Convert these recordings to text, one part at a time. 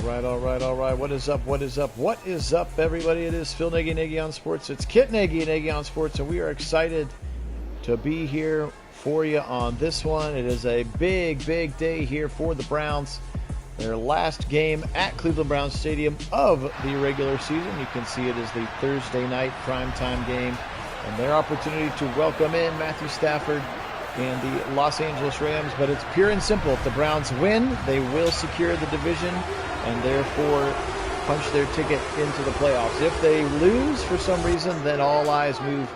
All right. What is up, everybody? It is Phil Nagy on Sports. It's Kit Nagy on Sports, and we are excited to be here for you on this one. It is a big day here for the Browns. Their last game at Cleveland Browns Stadium of the regular season. You can see it is the Thursday night primetime game, and their opportunity to welcome in Matthew Stafford and the Los Angeles Rams. But it's pure and simple. If the Browns win, they will secure the division and therefore punch their ticket into the playoffs. If they lose for some reason, then all eyes move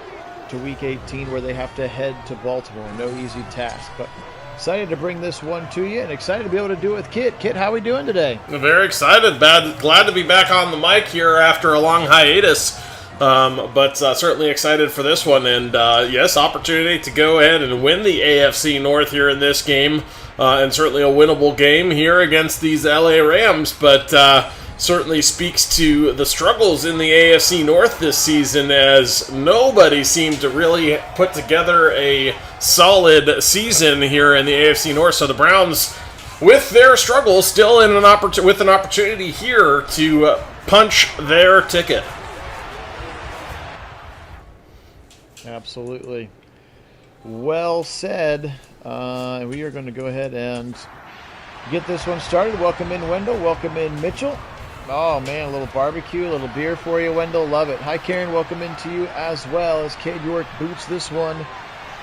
to Week 18, where they have to head to Baltimore. No easy task. But excited to bring this one to you, and excited to be able to do it with Kit. Kit, how are we doing today? Very excited. Glad to be back on the mic here after a long hiatus. But certainly excited for this one, and yes, opportunity to go ahead and win the AFC North here in this game, and certainly a winnable game here against these LA Rams, but certainly speaks to the struggles in the AFC North this season, as nobody seemed to really put together a solid season here in the AFC North. So the Browns, with their struggles, still in with an opportunity here to punch their ticket. Absolutely. Well said. We are going to go ahead and get this one started. Welcome in, Wendell. Welcome in, Mitchell. Oh, man, a little barbecue, a little beer for you, Wendell. Love it. Hi, Karen. Welcome in to you as well, as Cade York boots this one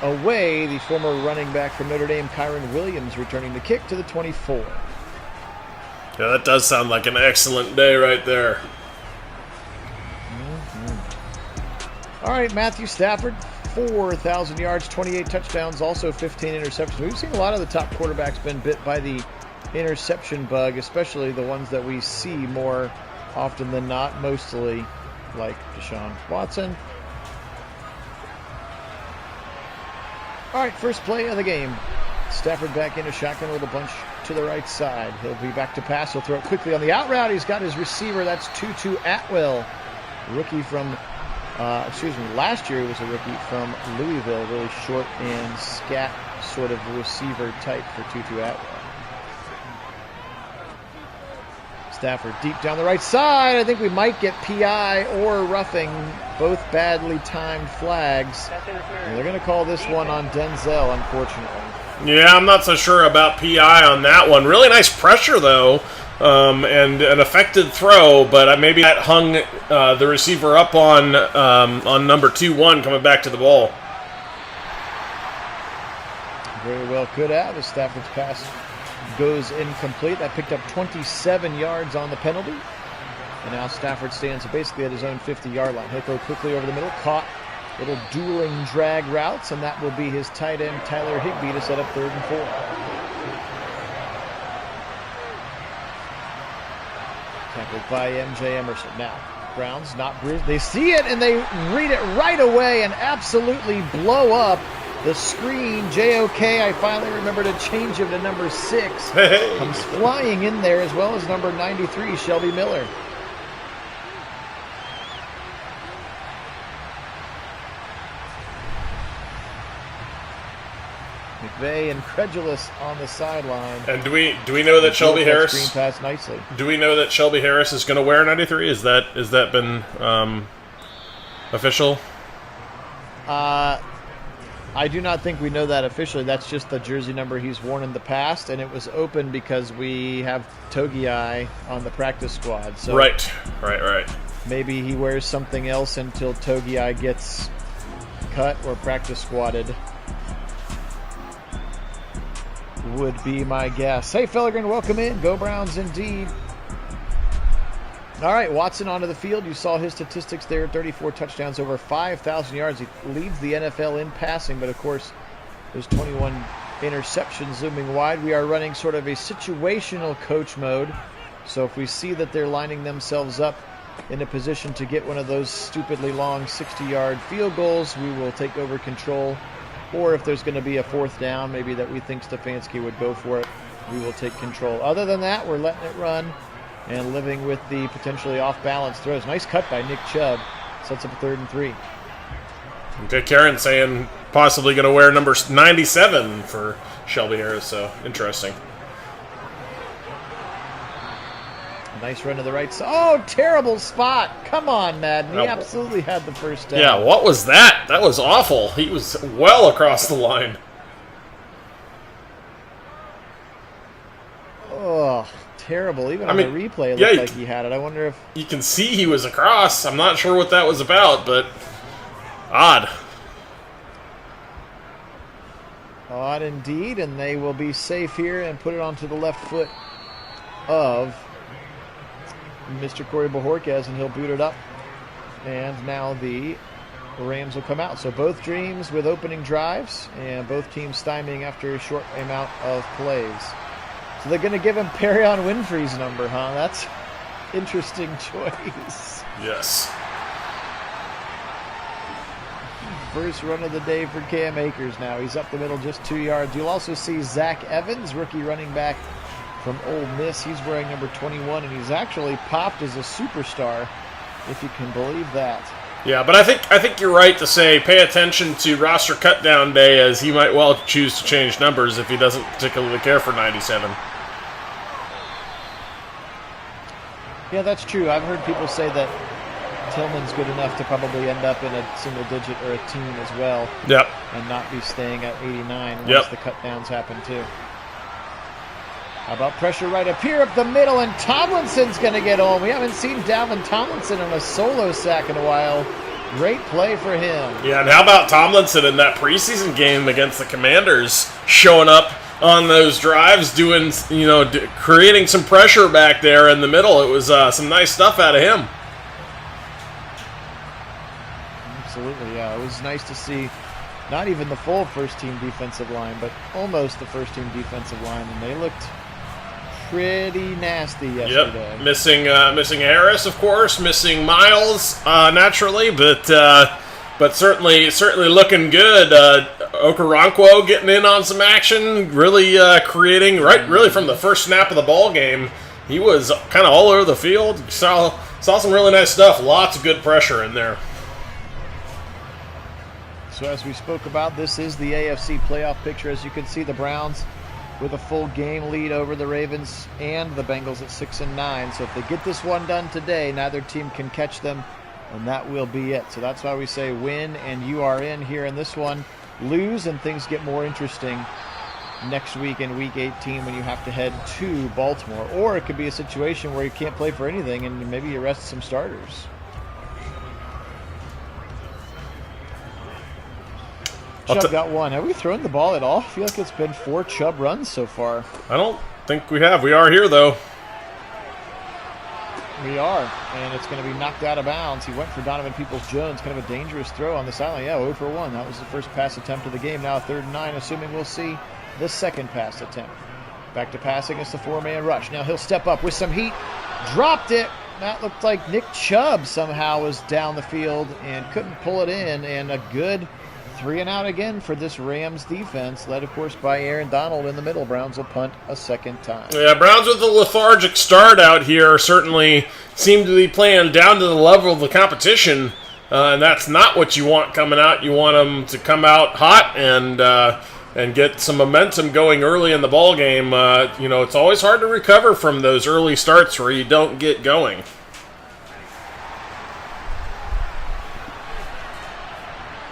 away. The former running back from Notre Dame, Kyron Williams, returning the kick to the 24. Yeah, that does sound like an excellent day right there. All right, Matthew Stafford, 4,000 yards, 28 touchdowns, also 15 interceptions. We've seen a lot of the top quarterbacks been bit by the interception bug, especially the ones that we see more often than not, mostly like Deshaun Watson. All right, first play of the game. Stafford back into shotgun with a bunch to the right side. He'll be back to pass. He'll throw it quickly on the out route. He's got his receiver. That's Tutu Atwell, rookie from last year he was a rookie from Louisville, really short and scat sort of receiver type for Tutu Atwell. Stafford deep down the right side. I think we might get PI or roughing, both badly timed flags. And they're going to call this one on Denzel, unfortunately. Yeah, I'm not so sure about PI on that one. Really nice pressure, though. And an effective throw, but maybe that hung the receiver up on number 2-1 coming back to the ball. Very well could have, as Stafford's pass goes incomplete. That picked up 27 yards on the penalty. And now Stafford stands basically at his own 50-yard line. He'll go quickly over the middle, caught little dueling drag routes, and that will be his tight end, Tyler Higbee, to set up 3rd and 4. Tackled by MJ Emerson. Now, Browns not bruised. They see it and they read it right away and absolutely blow up the screen. JOK, I finally remember to change him to number 6. Hey. Comes flying in there, as well as number 93, Shelby Miller. McVay incredulous on the sideline. And do we know that Shelby Harris? Screen pass nicely. Do we know that Shelby Harris is going to wear 93? Is that been official? I do not think we know that officially. That's just the jersey number he's worn in the past, and it was open because we have Togiai on the practice squad. So Right. Maybe he wears something else until Togiai gets cut or practice squatted. Would be my guess. Hey, Fellegren, welcome in. Go Browns indeed. All right, Watson onto the field. You saw his statistics there, 34 touchdowns, over 5,000 yards. He leads the NFL in passing, but of course, there's 21 interceptions looming wide. We are running sort of a situational coach mode. So if we see that they're lining themselves up in a position to get one of those stupidly long 60-yard field goals, we will take over control. Or if there's going to be a 4th down, maybe that we think Stefanski would go for it, we will take control. Other than that, we're letting it run and living with the potentially off-balance throws. Nice cut by Nick Chubb. Sets up a 3rd and 3. Okay, Karen saying possibly going to wear number 97 for Shelby Harris, so interesting. Nice run to the right side. Oh, terrible spot. Come on, Madden. He absolutely had the first down. Yeah, what was that? That was awful. He was well across the line. Oh, terrible. Even on the replay, it looked like he had it. I wonder if... You can see he was across. I'm not sure what that was about, but odd. Odd indeed, and they will be safe here and put it onto the left foot of Mr. Corey Bojorquez, and he'll boot it up. And now the Rams will come out. So both dreams with opening drives, and both teams stymieing after a short amount of plays. So they're going to give him Perion Winfrey's number, huh? That's interesting choice. Yes. First run of the day for Cam Akers now. He's up the middle just 2 yards. You'll also see Zach Evans, rookie running back from Ole Miss. He's wearing number 21, and he's actually popped as a superstar, if you can believe that. Yeah, but I think you're right to say pay attention to roster cutdown day, as he might well choose to change numbers if he doesn't particularly care for 97. Yeah, that's true. I've heard people say that Tillman's good enough to probably end up in a single digit or a team as well. Yep. And not be staying at 89 once the cutdowns happen too. How about pressure right up here up the middle, and Tomlinson's going to get home. We haven't seen Dalvin Tomlinson on a solo sack in a while. Great play for him. Yeah, and how about Tomlinson in that preseason game against the Commanders, showing up on those drives, doing, creating some pressure back there in the middle. It was some nice stuff out of him. Absolutely, yeah. It was nice to see not even the full first-team defensive line, but almost the first-team defensive line, and they looked pretty nasty yesterday. Yep, missing Harris, of course, missing Miles, naturally, but certainly looking good. Okoronkwo getting in on some action, really creating, really from the first snap of the ball game. He was kind of all over the field. Saw some really nice stuff. Lots of good pressure in there. So as we spoke about, this is the AFC playoff picture. As you can see, the Browns with a full game lead over the Ravens and the Bengals at 6-9. So if they get this one done today, neither team can catch them, and that will be it. So that's why we say win and you are in here in this one. Lose and things get more interesting next week in Week 18 when you have to head to Baltimore. Or it could be a situation where you can't play for anything and maybe you rest some starters. Chubb got one. Have we thrown the ball at all? I feel like it's been 4 Chubb runs so far. I don't think we have. We are here, though. We are, and it's going to be knocked out of bounds. He went for Donovan Peoples-Jones, kind of a dangerous throw on the sideline. Yeah, 0 for 1. That was the first pass attempt of the game. Now 3rd and 9, assuming we'll see the second pass attempt. Back to passing. It's the 4-man rush. Now he'll step up with some heat. Dropped it. That looked like Nick Chubb somehow was down the field and couldn't pull it in, and a good 3 and out again for this Rams defense, led, of course, by Aaron Donald in the middle. Browns will punt a second time. Yeah, Browns with a lethargic start out here certainly seem to be playing down to the level of the competition, and that's not what you want coming out. You want them to come out hot and get some momentum going early in the ball game. It's always hard to recover from those early starts where you don't get going.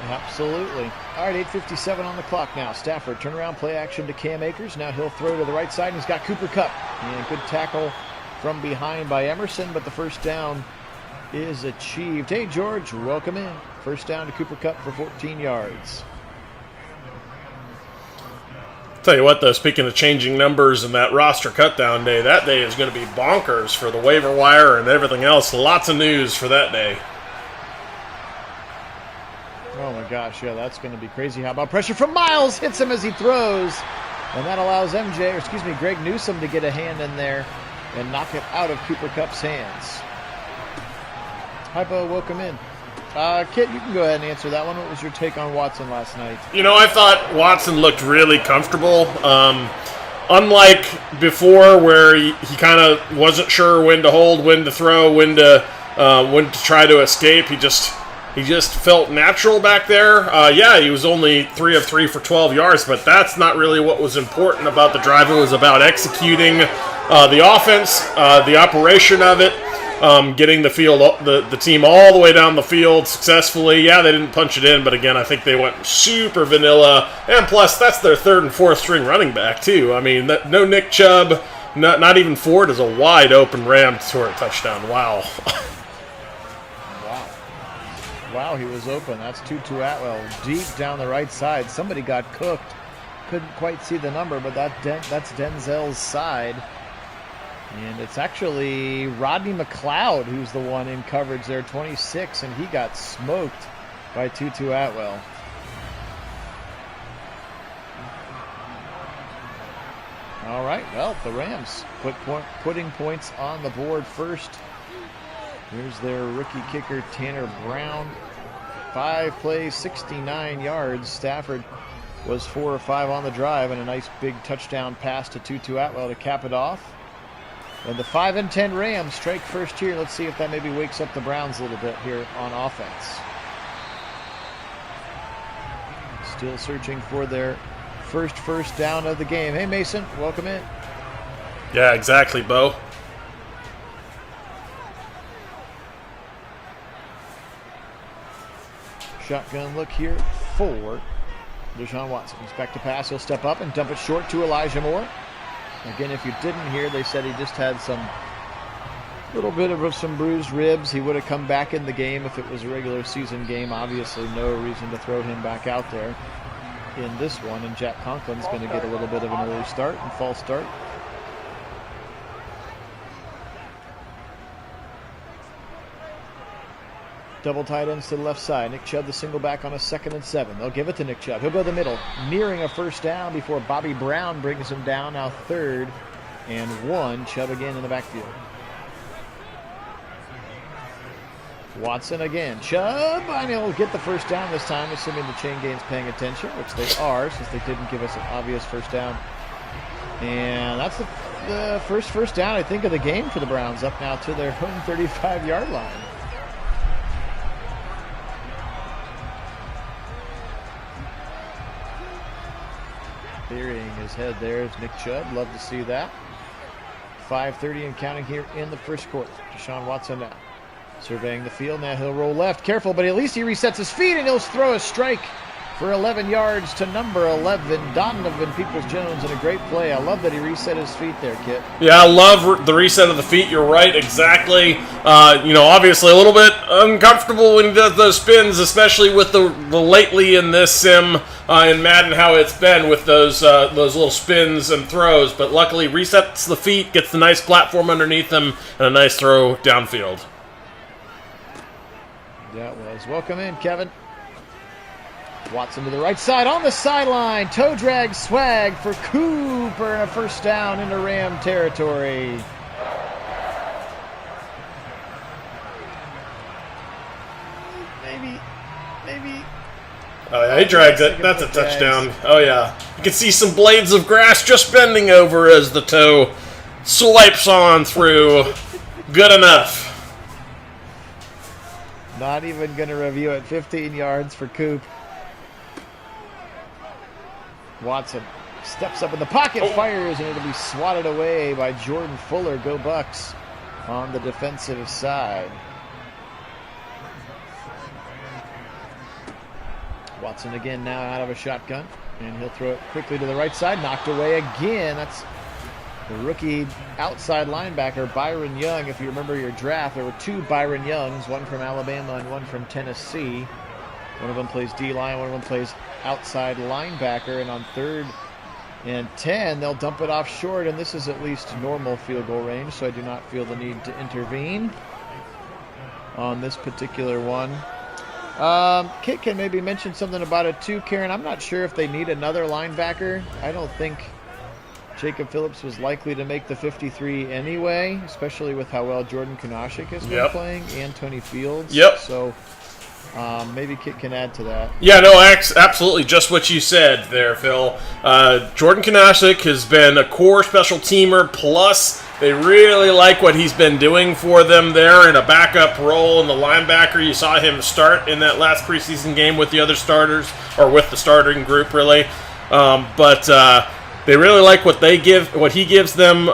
Absolutely. All right, 8:57 on the clock now. Stafford, turnaround play action to Cam Akers. Now he'll throw to the right side, and he's got Cooper Kupp. And good tackle from behind by Emerson, but the first down is achieved. Hey, George, welcome in. First down to Cooper Kupp for 14 yards. Tell you what, though, speaking of changing numbers and that roster cutdown day, that day is going to be bonkers for the waiver wire and everything else. Lots of news for that day. Oh my gosh, yeah, that's going to be crazy. How about pressure from Miles? Hits him as he throws. And that allows Greg Newsome to get a hand in there and knock it out of Cooper Kupp's hands. Hypo, welcome in. Kit, you can go ahead and answer that one. What was your take on Watson last night? I thought Watson looked really comfortable. Unlike before where he kind of wasn't sure when to hold, when to throw, when to try to escape. He just He just felt natural back there. Yeah, he was only 3 of 3 for 12 yards, but that's not really what was important about the drive. It was about executing the offense, the operation of it, getting the team all the way down the field successfully. Yeah, they didn't punch it in, but again, I think they went super vanilla. And plus, that's their 3rd and 4th string running back, too. I mean, no Nick Chubb, not even Ford is a wide open ram for a touchdown. Wow. Wow, he was open. That's Tutu Atwell deep down the right side. Somebody got cooked. Couldn't quite see the number, but that's Denzel's side. And it's actually Rodney McLeod who's the one in coverage there, 26, and he got smoked by Tutu Atwell. All right, well, the Rams putting points on the board first. Here's their rookie kicker, Tanner Brown. 5 plays, 69 yards. Stafford was 4 of 5 on the drive, and a nice big touchdown pass to Tutu Atwell to cap it off. And the 5-10 Rams strike first here. Let's see if that maybe wakes up the Browns a little bit here on offense. Still searching for their first down of the game. Hey, Mason, welcome in. Yeah, exactly, Bo. Shotgun look here for Deshaun Watson. He's back to pass. He'll step up and dump it short to Elijah Moore. Again, if you didn't hear, they said he just had some little bit of some bruised ribs. He would have come back in the game if it was a regular season game. Obviously, no reason to throw him back out there in this one. And Jack Conklin's going to get a little bit of an early start and false start. Double tight ends to the left side. Nick Chubb, the single back on a 2nd and 7. They'll give it to Nick Chubb. He'll go the middle, nearing a first down before Bobby Brown brings him down. Now 3rd and 1. Chubb again in the backfield. Watson again. Chubb, and he'll get the first down this time, assuming the chain game's paying attention, which they are, since they didn't give us an obvious first down. And that's the first down, I think, of the game for the Browns, up now to their home 35-yard line. Burying his head there is Nick Chubb. Love to see that. 5:30 and counting here in the first quarter. Deshaun Watson now surveying the field. Now he'll roll left. Careful, but at least he resets his feet, and he'll throw a strike for 11 yards to number 11, Donovan Peoples-Jones, in a great play. I love that he reset his feet there, Kit. Yeah, I love the reset of the feet. You're right, exactly. Obviously a little bit uncomfortable when he does those spins, especially with the lately in this sim in Madden, how it's been with those little spins and throws. But luckily resets the feet, gets the nice platform underneath them, and a nice throw downfield. That was. Welcome in, Kevin. Watson to the right side on the sideline. Toe drag swag for Cooper and a first down into Ram territory. Maybe. Oh, yeah, he drags it. That's a touchdown. Oh, yeah. You can see some blades of grass just bending over as the toe swipes on through. Good enough. Not even going to review it. 15 yards for Coop. Watson steps up in the pocket, fires, and it'll be swatted away by Jordan Fuller. Go Bucks on the defensive side. Watson again now out of a shotgun, and he'll throw it quickly to the right side. Knocked away again. That's the rookie outside linebacker, Byron Young. If you remember your draft, there were 2 Byron Youngs, one from Alabama and one from Tennessee. One of them plays D-line, one of them plays outside linebacker, and on 3rd and 10, they'll dump it off short, and this is at least normal field goal range, so I do not feel the need to intervene on this particular one. Kit can maybe mention something about it too, Karen. I'm not sure if they need another linebacker. I don't think Jacob Phillips was likely to make the 53 anyway, especially with how well Jordan Kunaszyk has been playing, and Tony Fields. So maybe Kit can add to that. Yeah, no, absolutely. Just what you said there, Phil. Jordan Kunaszyk has been a core special teamer, plus They really like what he's been doing for them there in a backup role in the linebacker. You saw him start in that last preseason game with the other starters, or with the starting group, really. But they really like what he gives them.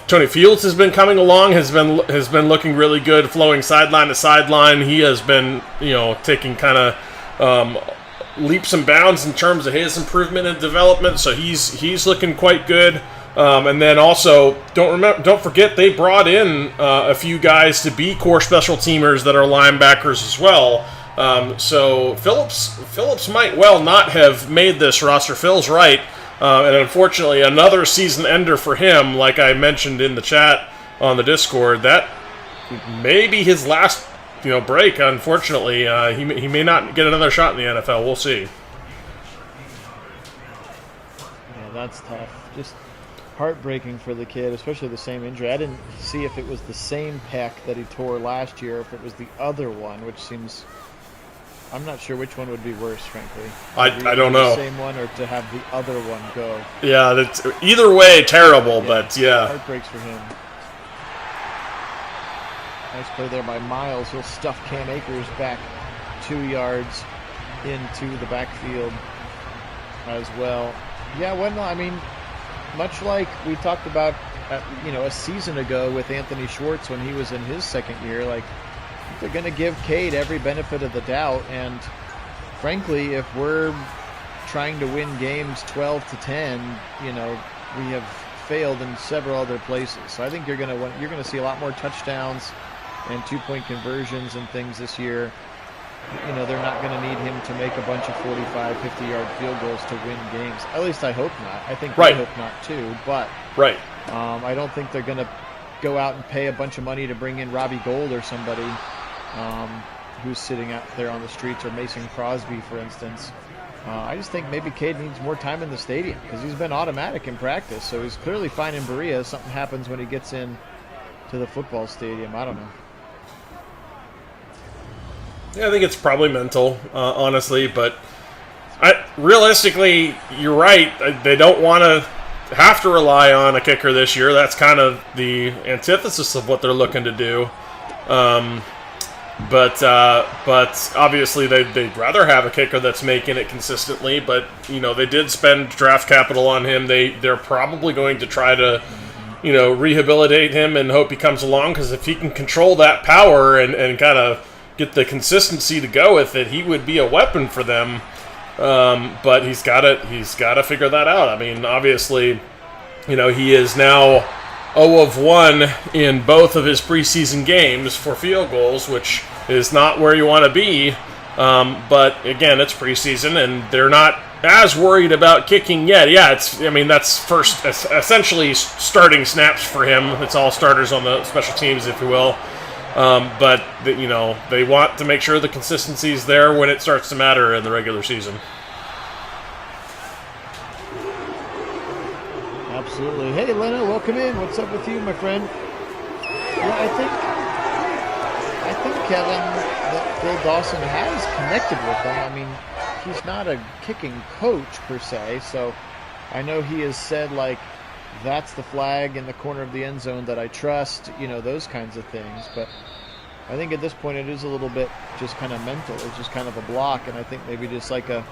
Tony Fields has been coming along, has been looking really good, flowing sideline to sideline. He has been, taking kind of leaps and bounds in terms of his improvement and development. So he's looking quite good. And then also, don't forget they brought in a few guys to be core special teamers that are linebackers as well. So Phillips might well not have made this roster. Phil's right, and unfortunately, another season ender for him. Like I mentioned in the chat on the Discord, that may be his last break. Unfortunately, he may not get another shot in the NFL. We'll see. Yeah, that's tough. Just heartbreaking for the kid, especially the same injury. I didn't see if it was the same pec that he tore last year, or if it was the other one, which seems... I'm not sure which one would be worse, frankly. I don't know. The same one, or to have the other one go. Yeah, that's either way terrible, but yeah. Heartbreaks for him. Nice play there by Miles. He'll stuff Cam Akers back 2 yards into the backfield as well. Yeah, much like we talked about, a season ago with Anthony Schwartz when he was in his second year, they're going to give Cade every benefit of the doubt. And frankly, if we're trying to win games 12-10, we have failed in several other places. So I think you're going to see a lot more touchdowns and 2-point conversions and things this year. They're not going to need him to make a bunch of 45, 50-yard field goals to win games. At least I hope not. I think they hope not too. But I don't think they're going to go out and pay a bunch of money to bring in Robbie Gould or somebody who's sitting out there on the streets, or Mason Crosby, for instance. I just think maybe Cade needs more time in the stadium because he's been automatic in practice. So he's clearly fine in Berea. Something happens when he gets in to the football stadium. I don't know. Yeah, I think it's probably mental, honestly, but realistically, you're right. They don't want to have to rely on a kicker this year. That's kind of the antithesis of what they're looking to do. But obviously they'd rather have a kicker that's making it consistently. But they did spend draft capital on him. They're probably going to try to rehabilitate him and hope he comes along, because if he can control that power and kind of get the consistency to go with it, he would be a weapon for them. But he's got to figure that out. I mean, obviously, he is now 0 of 1 in both of his preseason games for field goals, which is not where you want to be. But again, it's preseason, and they're not as worried about kicking yet. Yeah, that's first essentially starting snaps for him. It's all starters on the special teams, if you will. But they want to make sure the consistency is there when it starts to matter in the regular season. Absolutely. Hey, Lena, welcome in. What's up with you, my friend? Yeah, I think Kevin, that Bill Dawson has connected with them. I mean, he's not a kicking coach per se, so I know he has said that's the flag in the corner of the end zone that I trust, those kinds of things. But I think at this point it is a little bit just kind of mental. It's just kind of a block, and I think maybe just like a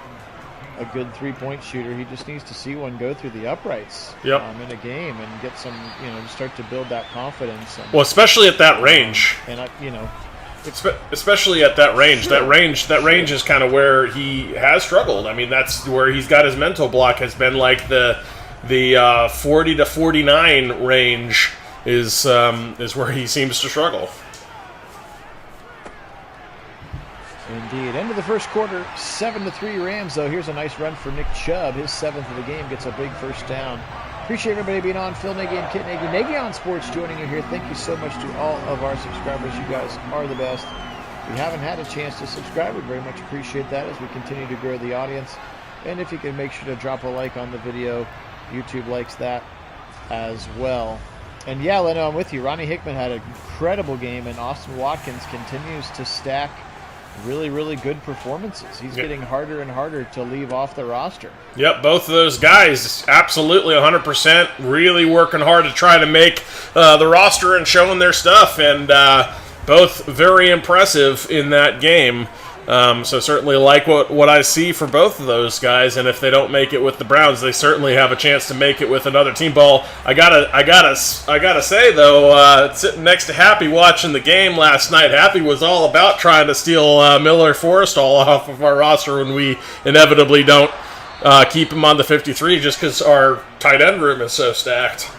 good 3-point shooter, he just needs to see one go through the uprights in a game and get some, start to build that confidence. And, well, especially at that range. Especially at that range. Sure. That range is kind of where he has struggled. I mean, that's where he's got his mental block, has been like the 40 to 49 range is where he seems to struggle. Indeed. End of the first quarter, 7-3 Rams, though. Here's a nice run for Nick Chubb. His 7th of the game, gets a big first down. Appreciate everybody being on. Phil Nagy and Kit Nagy. Nagy on Sports joining you here. Thank you so much to all of our subscribers. You guys are the best. If you haven't had a chance to subscribe, we very much appreciate that as we continue to grow the audience. And if you can make sure to drop a like on the video, YouTube likes that as well. And yeah, Leno, I'm with you. Ronnie Hickman had an incredible game, and Austin Watkins continues to stack really, really good performances. He's getting harder and harder to leave off the roster. Yep, both of those guys, absolutely 100%, really working hard to try to make the roster and showing their stuff, and both very impressive in that game. So certainly like what I see for both of those guys, and if they don't make it with the Browns, they certainly have a chance to make it with another team. Ball. I gotta say though, sitting next to Happy watching the game last night, Happy was all about trying to steal Miller Forrestall off of our roster when we inevitably don't keep him on the 53 just because our tight end room is so stacked.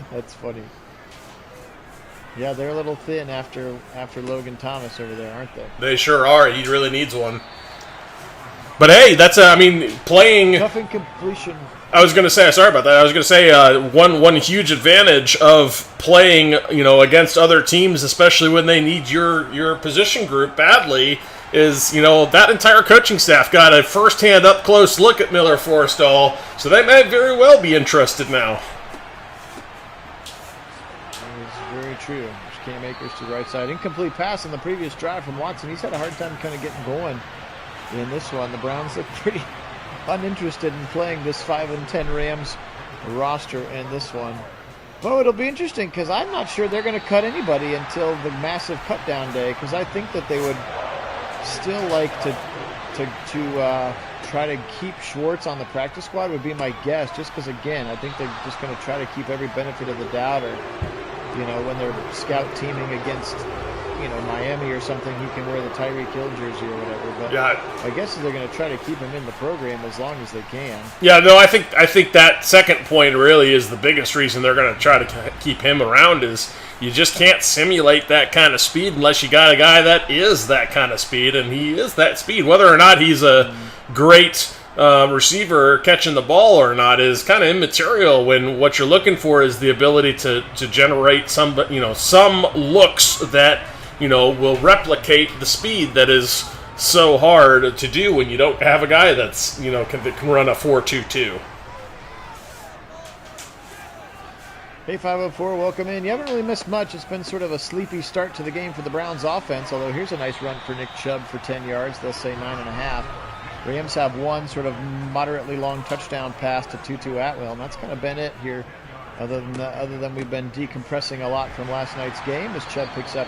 That's funny. Yeah, they're a little thin after Logan Thomas over there, aren't they? They sure are. He really needs one. But hey, that's playing. Tough incompletion. I was going to say, sorry about that. I was going to say one huge advantage of playing, against other teams, especially when they need your position group badly, is that entire coaching staff got a first-hand up close look at Miller Forrestall, so they may very well be interested now. True. Cam Akers to the right side. Incomplete pass on the previous drive from Watson. He's had a hard time kind of getting going in this one. The Browns look pretty uninterested in playing this 5-10 Rams roster in this one. But it'll be interesting because I'm not sure they're going to cut anybody until the massive cut down day, because I think that they would still like to try to keep Schwartz on the practice squad would be my guess, just because, again, I think they're just going to try to keep every benefit of the doubt, or when they're scout teaming against, Miami or something, he can wear the Tyreek Hill jersey or whatever. But yeah, I guess they're going to try to keep him in the program as long as they can. Yeah, no, I think that second point really is the biggest reason they're going to try to keep him around, is you just can't simulate that kind of speed unless you got a guy that is that kind of speed, and he is that speed. Whether or not he's a great receiver catching the ball or not is kind of immaterial when what you're looking for is the ability to generate some looks that will replicate the speed that is so hard to do when you don't have a guy that's can run a 4.22. Hey, 504, welcome in. You haven't really missed much. It's been sort of a sleepy start to the game for the Browns offense, although here's a nice run for Nick Chubb for 10 yards. They'll say 9.5. Rams have one sort of moderately long touchdown pass to Tutu Atwell, and that's kind of been it here. Other than we've been decompressing a lot from last night's game, as Chubb picks up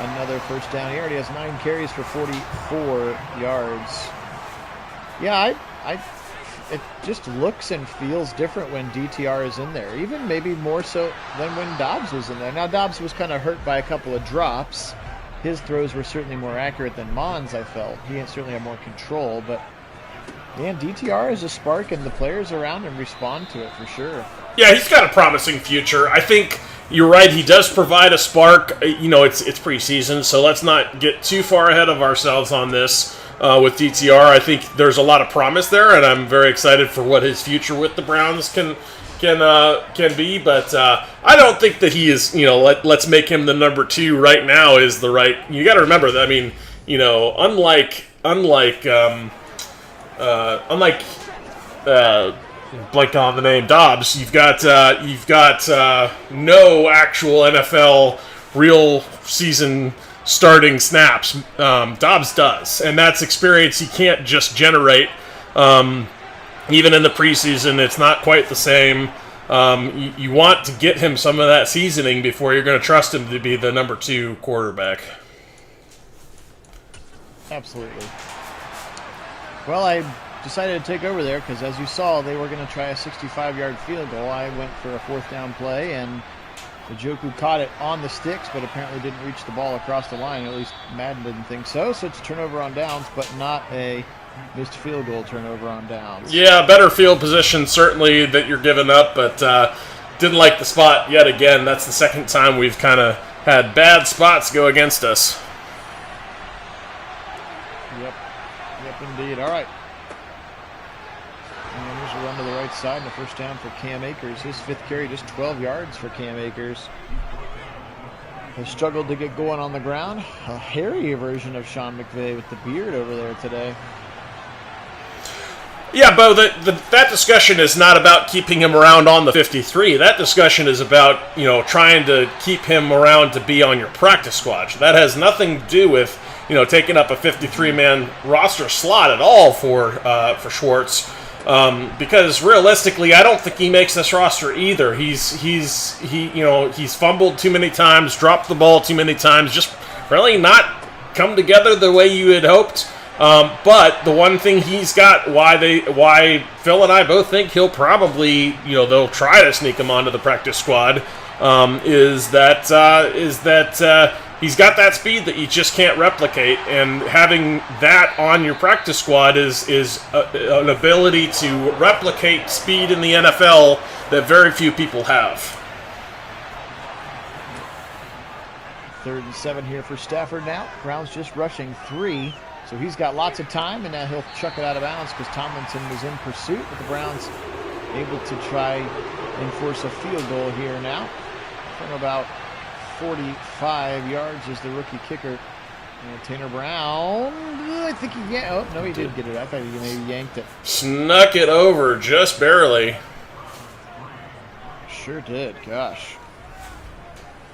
another first down. He already has 9 carries for 44 yards. Yeah, it just looks and feels different when DTR is in there, even maybe more so than when Dobbs was in there. Now, Dobbs was kind of hurt by a couple of drops. His throws were certainly more accurate than Mons, I felt. He certainly had more control, but man, DTR is a spark, and the players around him respond to it for sure. Yeah, he's got a promising future. I think you're right. He does provide a spark. It's preseason, so let's not get too far ahead of ourselves on this with DTR. I think there's a lot of promise there, and I'm very excited for what his future with the Browns can be, but I don't think that he is, let's make him the number 2 right now is the right. You got to remember that. I mean, unlike blank on the name Dobbs, you've got no actual NFL real season starting snaps. Dobbs does, and that's experience he can't just generate. Even in the preseason, it's not quite the same. You want to get him some of that seasoning before you're going to trust him to be the number 2 quarterback. Absolutely. Well, I decided to take over there because, as you saw, they were going to try a 65-yard field goal. I went for a 4th down play, and Njoku caught it on the sticks, but apparently didn't reach the ball across the line. At least Madden didn't think so. So it's a turnover on downs, but not a missed field goal turnover on downs. Yeah, better field position certainly that you're giving up, but didn't like the spot yet again. That's the second time we've kind of had bad spots go against us. Yep, indeed. All right. And there's a run to the right side and a first down for Cam Akers. His 5th carry, just 12 yards for Cam Akers. Has struggled to get going on the ground. A hairy version of Sean McVay with the beard over there today. Yeah, Bo, that discussion is not about keeping him around on the 53. That discussion is about, trying to keep him around to be on your practice squad. That has nothing to do with, taking up a 53-man roster slot at all for Schwartz. Because realistically, I don't think he makes this roster either. He's fumbled too many times, dropped the ball too many times, just really not come together the way you had hoped. But the one thing he's got, why Phil and I both think he'll probably, they'll try to sneak him onto the practice squad, is that he's got that speed that you just can't replicate, and having that on your practice squad is an ability to replicate speed in the NFL that very few people have. 3rd and 7 here for Stafford now. Browns just rushing 3. So he's got lots of time, and now he'll chuck it out of bounds because Tomlinson was in pursuit, but the Browns able to try and force a field goal here now. From about 45 yards is the rookie kicker. And Tanner Brown, I think he did get it. I thought he maybe yanked it. Snuck it over just barely. Sure did, gosh.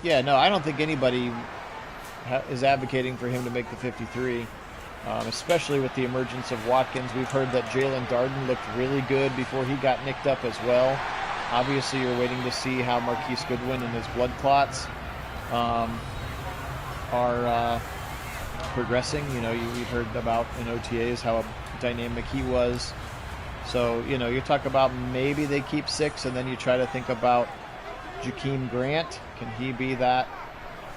Yeah, no, I don't think anybody is advocating for him to make the 53. Especially with the emergence of Watkins. We've heard that Jalen Darden looked really good before he got nicked up as well. Obviously, you're waiting to see how Marquise Goodwin and his blood clots are progressing. You've heard about in OTAs how dynamic he was. So, you talk about maybe they keep 6, and then you try to think about Jakeem Grant. Can he be that,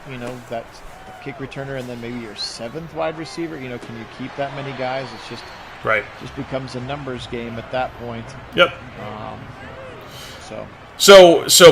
that kick returner, and then maybe your 7th wide receiver? Can you keep that many guys? It's just right. Just becomes a numbers game at that point. Yep. So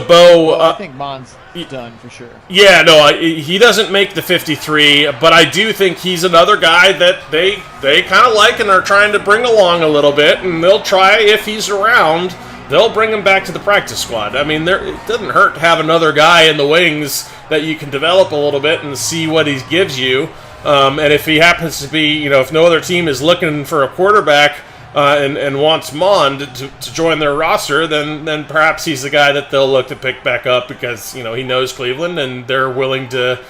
Bo, I think Mon's done for sure. Yeah, no, he doesn't make the 53, but I do think he's another guy that they kind of like and are trying to bring along a little bit, and they'll try, if he's around, they'll bring him back to the practice squad. I mean, it doesn't hurt to have another guy in the wings that you can develop a little bit and see what he gives you. And if he happens to be, if no other team is looking for a quarterback and wants Mond to join their roster, then perhaps he's the guy that they'll look to pick back up because, he knows Cleveland and they're willing to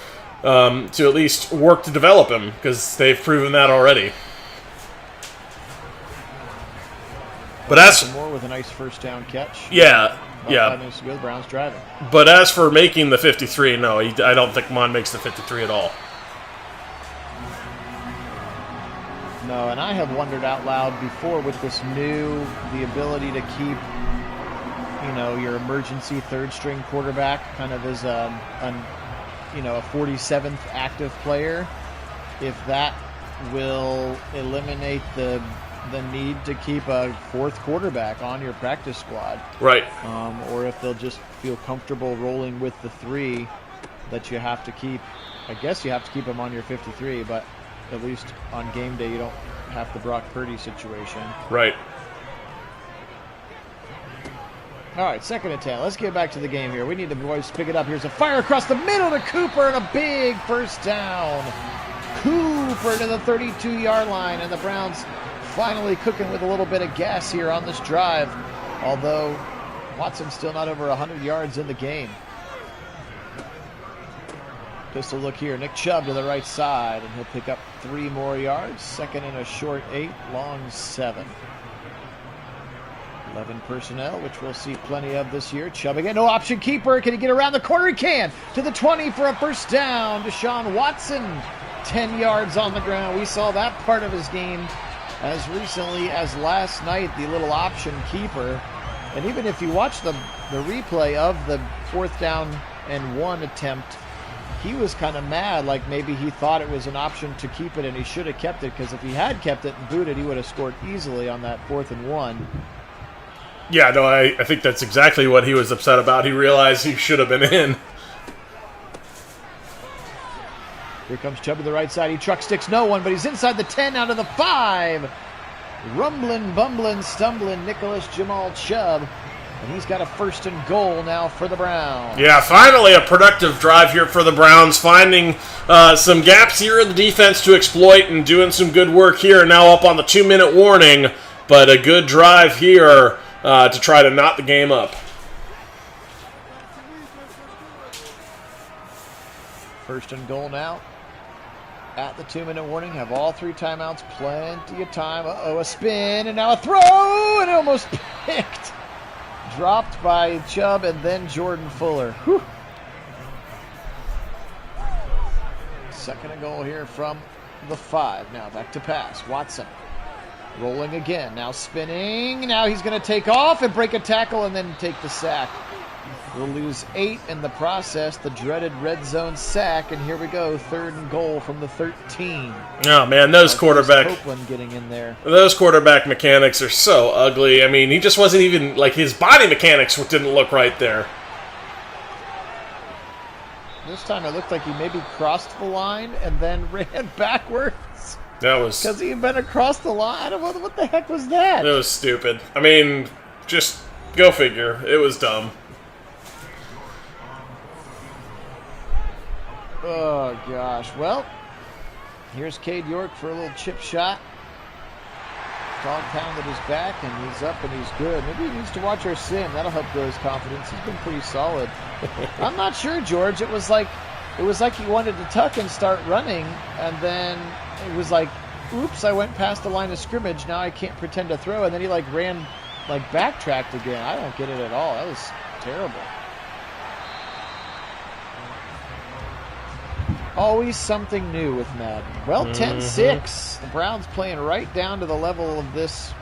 at least work to develop him because they've proven that already. But as more with a nice first down catch. Yeah. 5 minutes to go, the Browns driving. But as for making the 53, no, I don't think Mond makes the 53 at all. No, and I have wondered out loud before with this the ability to keep, your emergency third-string quarterback kind of as a 47th active player, if that will eliminate the need to keep a 4th quarterback on your practice squad. Right. Or if they'll just feel comfortable rolling with the 3 that you have to keep. I guess you have to keep them on your 53, but at least on game day you don't have the Brock Purdy situation. Right. All right, 2nd and 10. Let's get back to the game here. We need the boys to pick it up. Here's a fire across the middle to Cooper and a big first down. Cooper to the 32-yard line, and the Browns finally cooking with a little bit of gas here on this drive, although Watson's still not over 100 yards in the game. Pistol look here. Nick Chubb to the right side, and he'll pick up 3 more yards. 2nd and a short 8, long 7. 11 personnel, which we'll see plenty of this year. Chubb again, no option keeper. Can he get around the corner? He can. To the 20 for a first down. Deshaun Watson, 10 yards on the ground. We saw that part of his game as recently as last night, the little option keeper. And even if you watch the replay of the 4th down and 1 attempt, he was kind of mad, like maybe he thought it was an option to keep it and he should have kept it, because if he had kept it and booted, he would have scored easily on that 4th and 1. Yeah, no, I think that's exactly what he was upset about. He realized he should have been in. Here comes Chubb to the right side. He truck sticks no one, but he's inside the 10, out of the 5. Rumbling, bumbling, stumbling Nicholas Jamal Chubb. And he's got a 1st and goal now for the Browns. Yeah, finally a productive drive here for the Browns, finding some gaps here in the defense to exploit and doing some good work here. Now up on the 2-minute warning. but a good drive here to try to knot the game up. First and goal now. At the 2-minute warning, have all 3 timeouts, plenty of time. Uh-oh, a spin, and now a throw, and it almost picked. Dropped by Chubb and then Jordan Fuller. Whew. Second and goal here from the 5. Now back to pass. Watson rolling again. Now spinning. Now he's going to take off and break a tackle and then take the sack. We'll lose 8 in the process, the dreaded red zone sack, and here we go, 3rd and goal from the 13. Oh man, those quarterback getting in there. Those quarterback mechanics are so ugly. I mean, he just wasn't even like his body mechanics didn't look right there. This time it looked like he maybe crossed the line and then ran backwards. That was because he had been across the line. I don't know what the heck was that. It was stupid. I mean, just go figure. It was dumb. Oh, gosh. Well, here's Cade York for a little chip shot. Dog pounded his back, and he's up and he's good. Maybe he needs to watch our sim. That'll help grow his confidence. He's been pretty solid. I'm not sure, George. It was like he wanted to tuck and start running, and then it was like, oops, I went past the line of scrimmage. Now I can't pretend to throw. And then he ran, backtracked again. I don't get it at all. That was terrible. Always something new with Madden. Well, 10-6. The Browns playing right down to the level of this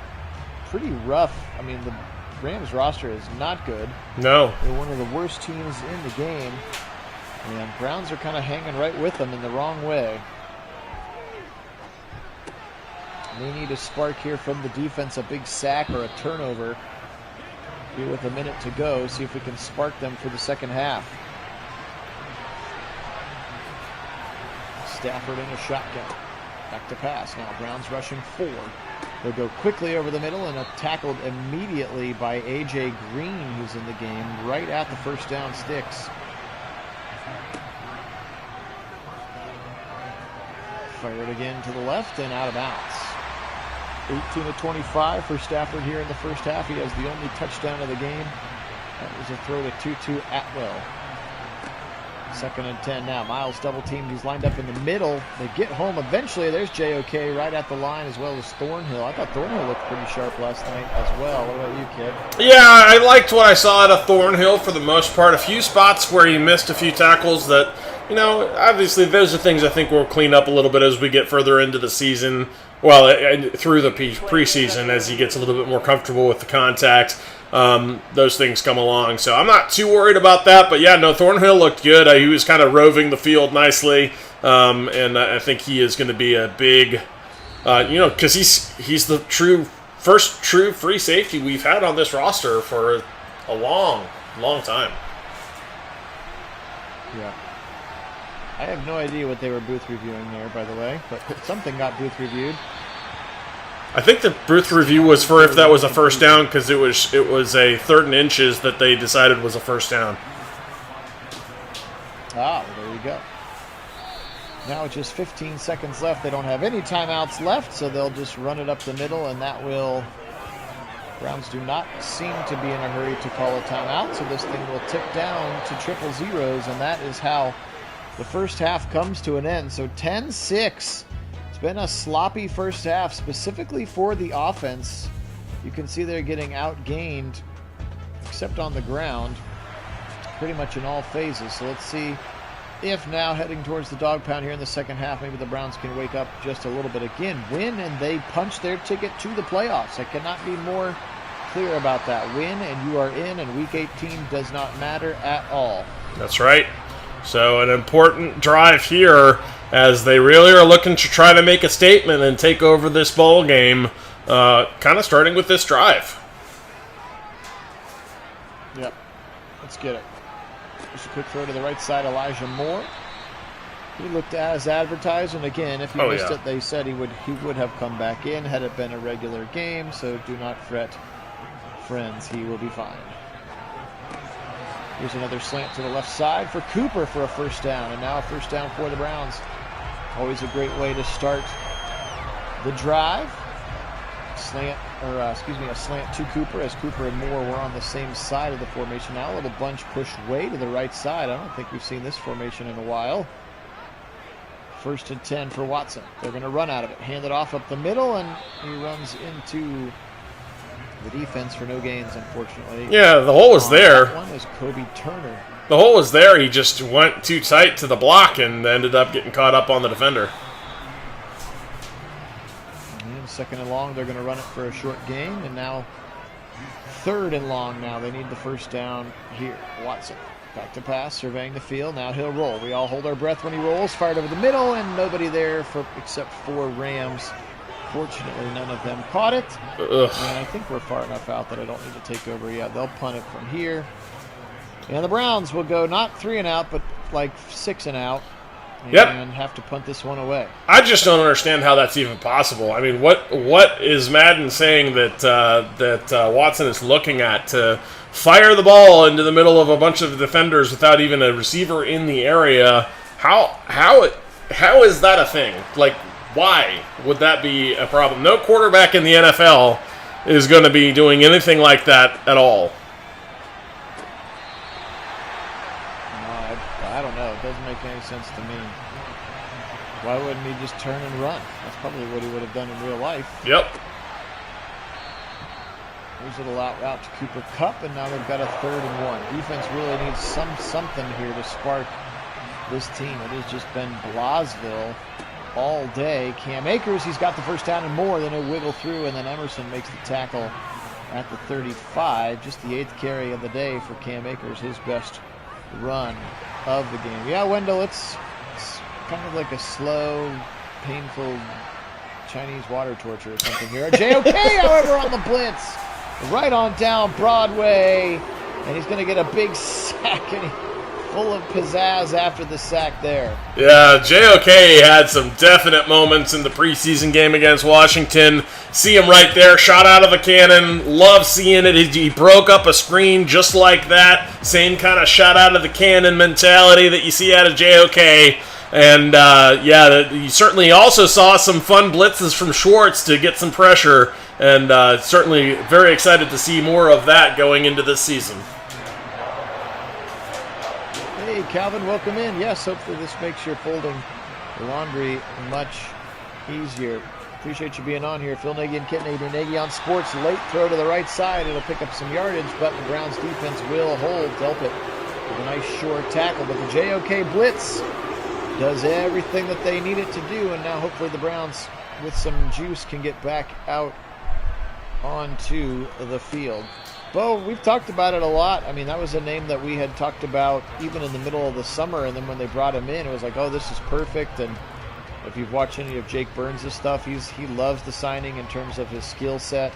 pretty rough. I mean, the Rams roster is not good. No. They're one of the worst teams in the game. And Browns are kind of hanging right with them in the wrong way. They need a spark here from the defense, a big sack or a turnover. Here with a minute to go, see if we can spark them for the second half. Stafford in a shotgun. Back to pass. Now Browns rushing 4. They'll go quickly over the middle and tackled immediately by A.J. Green, who's in the game, right at the first down sticks. Fired again to the left and out of bounds. 18-25 for Stafford here in the first half. He has the only touchdown of the game. That was a throw to Tutu Atwell. 2nd and 10 now. Miles double teamed. He's lined up in the middle. They get home eventually. There's JOK right at the line, as well as Thornhill. I thought Thornhill looked pretty sharp last night as well. What about you, Kid? Yeah, I liked what I saw out of Thornhill for the most part. A few spots where he missed a few tackles that, obviously those are things I think we'll clean up a little bit as we get further into the season. Well, through the preseason, as he gets a little bit more comfortable with the contact. Those things come along. So I'm not too worried about that. But yeah, no, Thornhill looked good. He was kind of roving the field nicely. And I think he is going to be a big, because he's the first true free safety we've had on this roster for a long, long time. Yeah. I have no idea what they were booth reviewing there, by the way, but something got booth reviewed. I think the booth review was for if that was a first down, because it was a 3rd and inches that they decided was a first down. Ah, well, there you go. Now with just 15 seconds left, they don't have any timeouts left, so they'll just run it up the middle, and that will... Browns do not seem to be in a hurry to call a timeout, so this thing will tick down to 000s, and that is how the first half comes to an end. So 10-6. It's been a sloppy first half, specifically for the offense. You can see they're getting outgained, except on the ground, pretty much in all phases. So let's see if now heading towards the dog pound here in the second half, maybe the Browns can wake up just a little bit again. Win, and they punch their ticket to the playoffs. I cannot be more clear about that. Win, and you are in, and Week 18 does not matter at all. That's right. So an important drive here as they really are looking to try to make a statement and take over this bowl game, kind of starting with this drive. Yep. Let's get it. Just a quick throw to the right side, Elijah Moore. He looked as advertised, and again, if you missed it, they said he would have come back in had it been a regular game, so do not fret, friends. He will be fine. Here's another slant to the left side for Cooper for a first down, and now a first down for the Browns. Always a great way to start the drive. Slant a slant to Cooper, as Cooper and Moore were on the same side of the formation. Now a little bunch pushed way to the right side. I don't think we've seen this formation in a while. 1st and 10 for Watson. They're going to run out of it. Hand it off up the middle, and he runs into the defense for no gains, unfortunately. Yeah, the hole was there. That one is Kobe Turner. The hole was there. He just went too tight to the block and ended up getting caught up on the defender. And 2nd and long, they're going to run it for a short gain. And now 3rd and long now. They need the 1st down here. Watson back to pass, surveying the field. Now he'll roll. We all hold our breath when he rolls. Fired over the middle, and nobody there except 4 Rams. Fortunately, none of them caught it. Ugh. And I think we're far enough out that I don't need to take over yet. They'll punt it from here. And the Browns will go not 3 and out, but like 6 and out. And have to punt this one away. I just don't understand how that's even possible. I mean, what is Madden saying that Watson is looking at to fire the ball into the middle of a bunch of defenders without even a receiver in the area? How is that a thing? Like, why would that be a problem? No quarterback in the NFL is going to be doing anything like that at all. I don't know. It doesn't make any sense to me. Why wouldn't he just turn and run? That's probably what he would have done in real life. Yep. Here's a little out to Cooper Kupp, and now they've got a 3rd and 1. Defense really needs something here to spark this team. It has just been Blasville all day. Cam Akers, he's got the 1st down and more. Then he'll wiggle through, and then Emerson makes the tackle at the 35. Just the 8th carry of the day for Cam Akers, his best run of the game. Yeah, Wendell, it's kind of like a slow, painful Chinese water torture or something here. JOK, however, on the blitz, right on down Broadway, and he's going to get a big sack, and full of pizzazz after the sack there. Yeah, JOK had some definite moments in the preseason game against Washington. See him right there, shot out of a cannon. Love seeing it. He broke up a screen just like that. Same kind of shot out of the cannon mentality that you see out of JOK. And, you certainly also saw some fun blitzes from Schwartz to get some pressure. And certainly very excited to see more of that going into this season. Hey, Calvin, welcome in. Yes, hopefully this makes your folding laundry much easier. Appreciate you being on here. Phil Nagy and Kit Nagy. Nagy on Sports. Late throw to the right side. It'll pick up some yardage, but the Browns defense will hold. Delpit with a nice short tackle. But the JOK blitz does everything that they need it to do, and now hopefully the Browns, with some juice, can get back out onto the field. Bo, we've talked about it a lot. I mean, that was a name that we had talked about even in the middle of the summer, and then when they brought him in, it was like, oh, this is perfect. And if you've watched any of Jake Burns' stuff, he loves the signing in terms of his skill set.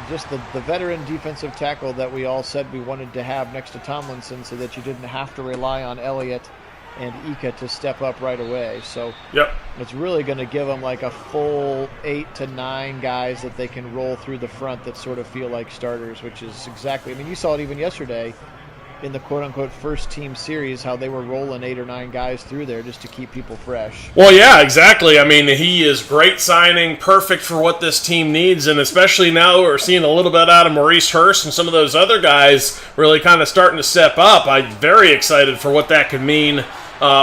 Just the veteran defensive tackle that we all said we wanted to have next to Tomlinson, so that you didn't have to rely on Elliott and Ika to step up right away. So It's really going to give them like a full 8 to 9 guys that they can roll through the front that sort of feel like starters, which is exactly, I mean, you saw it even yesterday in the quote-unquote first team series, how they were rolling 8 or 9 guys through there just to keep people fresh. Well, yeah, exactly. I mean, he is great signing, perfect for what this team needs, and especially now we're seeing a little bit out of Maurice Hurst and some of those other guys really kind of starting to step up. I'm very excited for what that could mean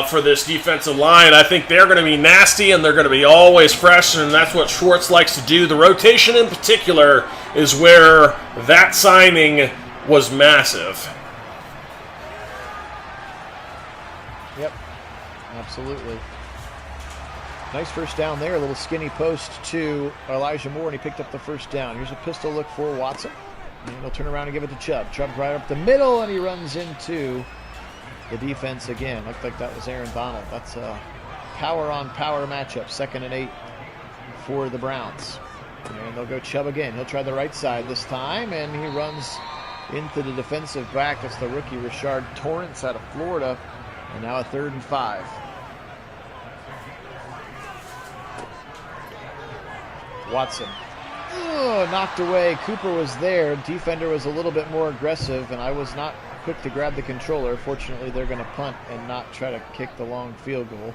for this defensive line. I think they're going to be nasty, and they're going to be always fresh, and that's what Schwartz likes to do. The rotation in particular is where that signing was massive. Yep, absolutely. Nice first down there. A little skinny post to Elijah Moore, and he picked up the first down. Here's a pistol look for Watson. And he'll turn around and give it to Chubb. Chubb right up the middle, and he runs into the defense again. Looked like that was Aaron Donald. That's a power-on-power matchup. 2nd and 8 for the Browns. And they'll go Chubb again. He'll try the right side this time, and he runs into the defensive back. That's the rookie Rashard Torrance out of Florida. And now a 3rd and 5. Watson. Oh, knocked away. Cooper was there. Defender was a little bit more aggressive, and I was not quick to grab the controller. Fortunately, they're going to punt and not try to kick the long field goal.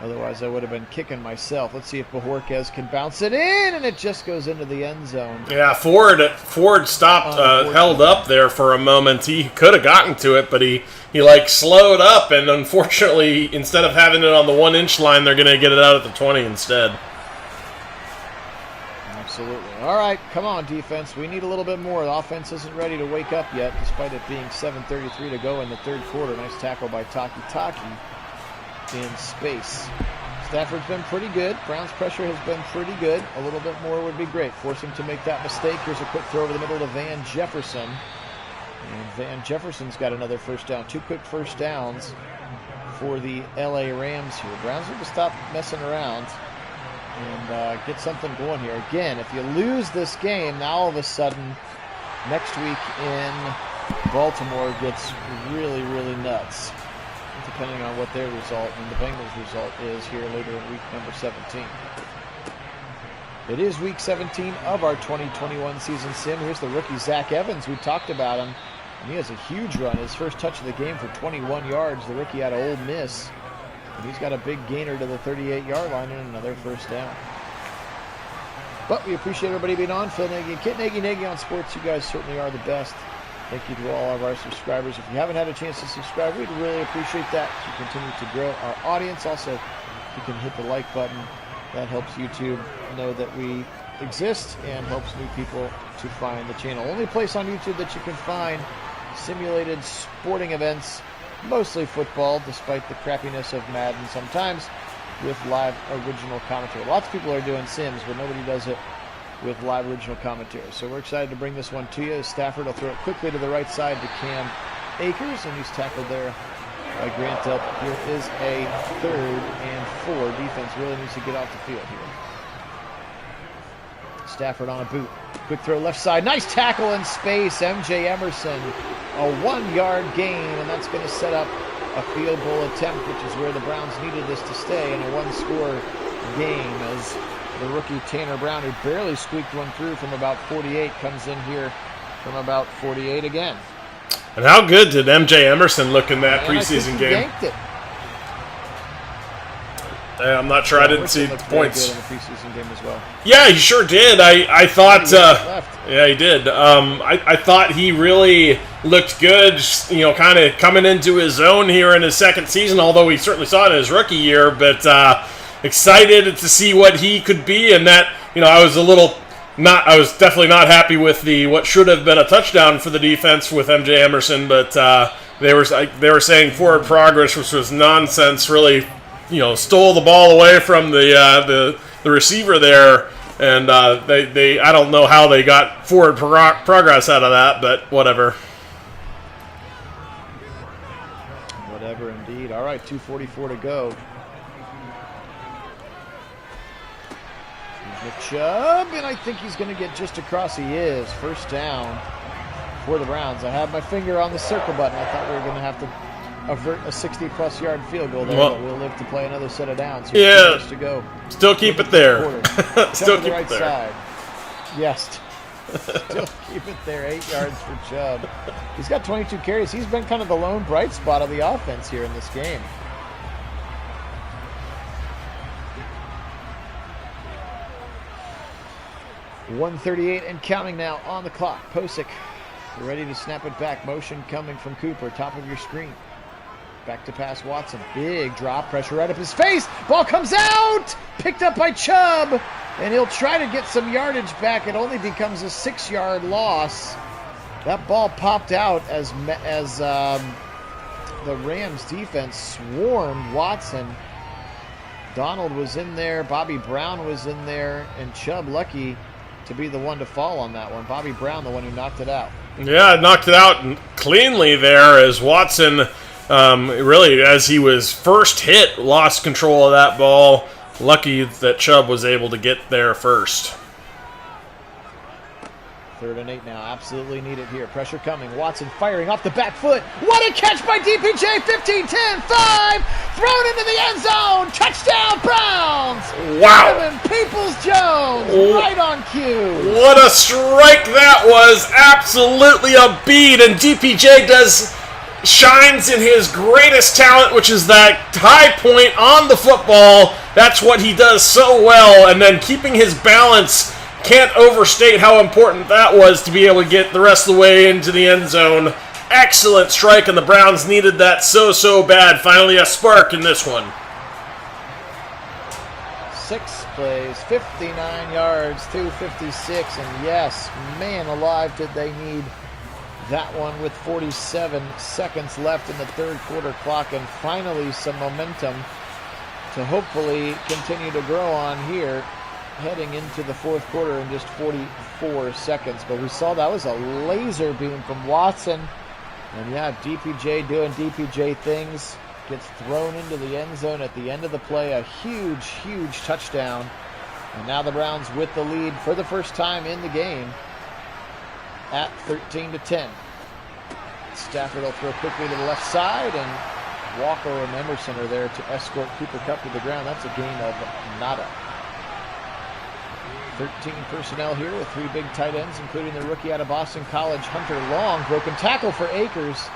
Otherwise, I would have been kicking myself. Let's see if Bajorquez can bounce it in, and it just goes into the end zone. Yeah, Ford stopped, held up there for a moment. He could have gotten to it, but he like slowed up, and unfortunately, instead of having it on the 1-inch line, they're going to get it out at the 20 instead. Absolutely. All right, come on, defense. We need a little bit more. The offense isn't ready to wake up yet, despite it being 7:33 to go in the third quarter. Nice tackle by Taki in space. Stafford's been pretty good. Brown's pressure has been pretty good. A little bit more would be great. Force him to make that mistake. Here's a quick throw over the middle to Van Jefferson. And Van Jefferson's got another first down. 2 quick first downs for the LA Rams here. Browns need to stop messing around and get something going here. Again, if you lose this game, now all of a sudden, next week in Baltimore gets really, really nuts, depending on what their result and the Bengals' result is here later in week number 17. It is week 17 of our 2021 season sim. Here's the rookie Zach Evans. We talked about him, and he has a huge run. His first touch of the game for 21 yards. The rookie out of Ole Miss. And he's got a big gainer to the 38-yard line and another first down. But we appreciate everybody being on. Phil Nagy, Kit Nagy on sports. You guys certainly are the best. Thank you to all of our subscribers. If you haven't had a chance to subscribe, we'd really appreciate that to continue to grow our audience. Also, if you can hit the like button, that helps YouTube know that we exist and helps new people to find the channel. Only place on YouTube that you can find simulated sporting events, mostly football, despite the crappiness of Madden sometimes, with live original commentary. Lots of people are doing sims, but nobody does it with live original commentary. So we're excited to bring this one to you. Stafford will throw it quickly to the right side to Cam Akers, and he's tackled there by Grant Delpit. Here is a 3rd and 4. Defense really needs to get off the field here. Stafford on a boot. Quick throw left side. Nice tackle in space. MJ Emerson, a 1-yard gain, and that's going to set up a field goal attempt, which is where the Browns needed this to stay in a 1-score game, as the rookie Tanner Brown, who barely squeaked one through from about 48, comes in here from about 48 again. And how good did MJ Emerson look in that preseason game? Yanked it. I'm not sure. I didn't see the points. Good in the preseason game as well. Yeah, he sure did. I thought. Yeah, he did. I thought he really looked good. Just, kind of coming into his own here in his second season. Although we certainly saw it in his rookie year, but excited to see what he could be. And that, I was I was definitely not happy with what should have been a touchdown for the defense with MJ Emerson, but they were saying forward progress, which was nonsense. Really, stole the ball away from the receiver there, and they I don't know how they got forward progress out of that, but whatever. Whatever indeed. All right, 2:44 to go. Nick Chubb, and I think he's going to get just across. He is. First down for the Browns. I had my finger on the circle button. I thought we were going to have to avert a 60-plus yard field goal there, but we'll live to play another set of downs. Yeah. To go. Still keep it there. Still keep it there. Side. Yes. Still keep it there. 8 yards for Chubb. He's got 22 carries. He's been kind of the lone bright spot of the offense here in this game. .138 and counting now on the clock. Posick ready to snap it back. Motion coming from Cooper. Top of your screen. Back to pass Watson. Big drop. Pressure right up his face. Ball comes out. Picked up by Chubb. And he'll try to get some yardage back. It only becomes a 6-yard loss. That ball popped out as the Rams defense swarmed Watson. Donald was in there. Bobby Brown was in there. And Chubb lucky to be the one to fall on that one. Bobby Brown, the one who knocked it out. Yeah, knocked it out cleanly there as Watson, really, as he was first hit, lost control of that ball. Lucky that Chubb was able to get there first. 3rd and 8 now. Absolutely need it here. Pressure coming. Watson firing off the back foot. What a catch by DPJ. 15, 10, 5. Thrown into the end zone. Touchdown, Browns. Wow. Kevin Peoples-Jones right on cue. What a strike that was. Absolutely a beat. And DPJ does shines in his greatest talent, which is that high point on the football. That's what he does so well, and then keeping his balance. Can't overstate how important that was to be able to get the rest of the way into the end zone. Excellent strike, and the Browns needed that so bad. Finally a spark in this one. 6 plays, 59 yards, 256, and yes, man alive, did they need that one with 47 seconds left in the third quarter clock, and finally some momentum to hopefully continue to grow on here heading into the fourth quarter in just 44 seconds. But we saw that was a laser beam from Watson, and yeah, DPJ doing DPJ things, gets thrown into the end zone at the end of the play. A huge touchdown, and now the Browns with the lead for the first time in the game at 13-10. Stafford will throw quickly to the left side, and Walker and Emerson are there to escort Cooper Kupp to the ground. That's a gain of nada. 13 personnel here with 3 big tight ends, including the rookie out of Boston College, Hunter Long. Broken tackle for Akers,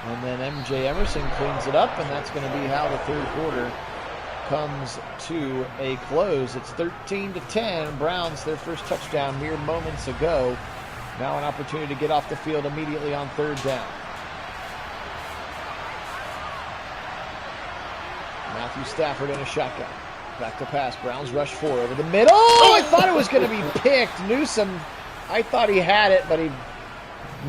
and then M.J. Emerson cleans it up, and that's going to be how the third quarter comes to a close. It's 13-10. Browns, their first touchdown mere moments ago. Now an opportunity to get off the field immediately on third down. Matthew Stafford in a shotgun. Back to pass. Browns rush 4 over the middle. Oh, I thought it was going to be picked. Newsome, I thought he had it, but he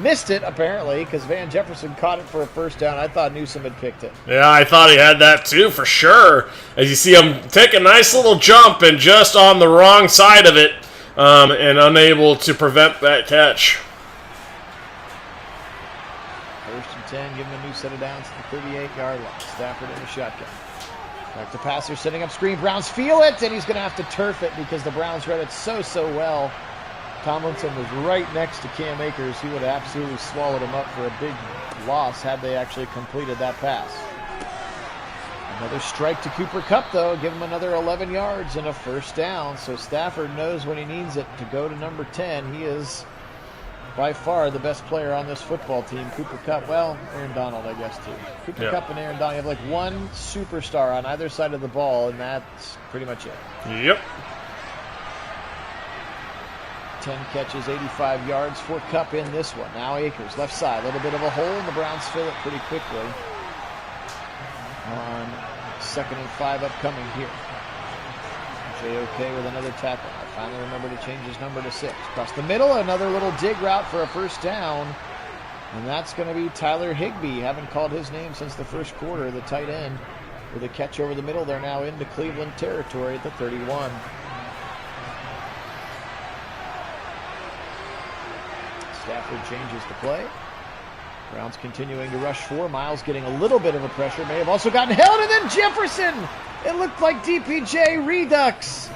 missed it, apparently, because Van Jefferson caught it for a first down. I thought Newsome had picked it. Yeah, I thought he had that too, for sure. As you see him take a nice little jump and just on the wrong side of it, and unable to prevent that catch. First and 10, give him a new set of downs to the 38-yard line. Stafford in the shotgun. Back to passer, setting up screen. Browns feel it, and he's going to have to turf it because the Browns read it so well. Tomlinson was right next to Cam Akers. He would have absolutely swallowed him up for a big loss had they actually completed that pass. Another strike to Cooper Kupp, though. Give him another 11 yards and a first down. So Stafford knows when he needs it to go to number 10. He is by far the best player on this football team. Cooper Kupp, well, Aaron Donald, I guess, too. Cooper Kupp and Aaron Donald have like one superstar on either side of the ball, and that's pretty much it. Yep. 10 catches, 85 yards for Kupp in this one. Now Akers, left side, a little bit of a hole, and the Browns fill it pretty quickly on 2nd and 5 upcoming here. J.O.K. with another tackle. I finally remember to change his number to 6. Across the middle, another little dig route for a first down. And that's going to be Tyler Higbee. Haven't called his name since the first quarter. The tight end with a catch over the middle. They're now into Cleveland territory at the 31. Stafford changes the play. Browns continuing to rush 4. Miles getting a little bit of a pressure. May have also gotten held, and then Jefferson! It looked like DPJ redux.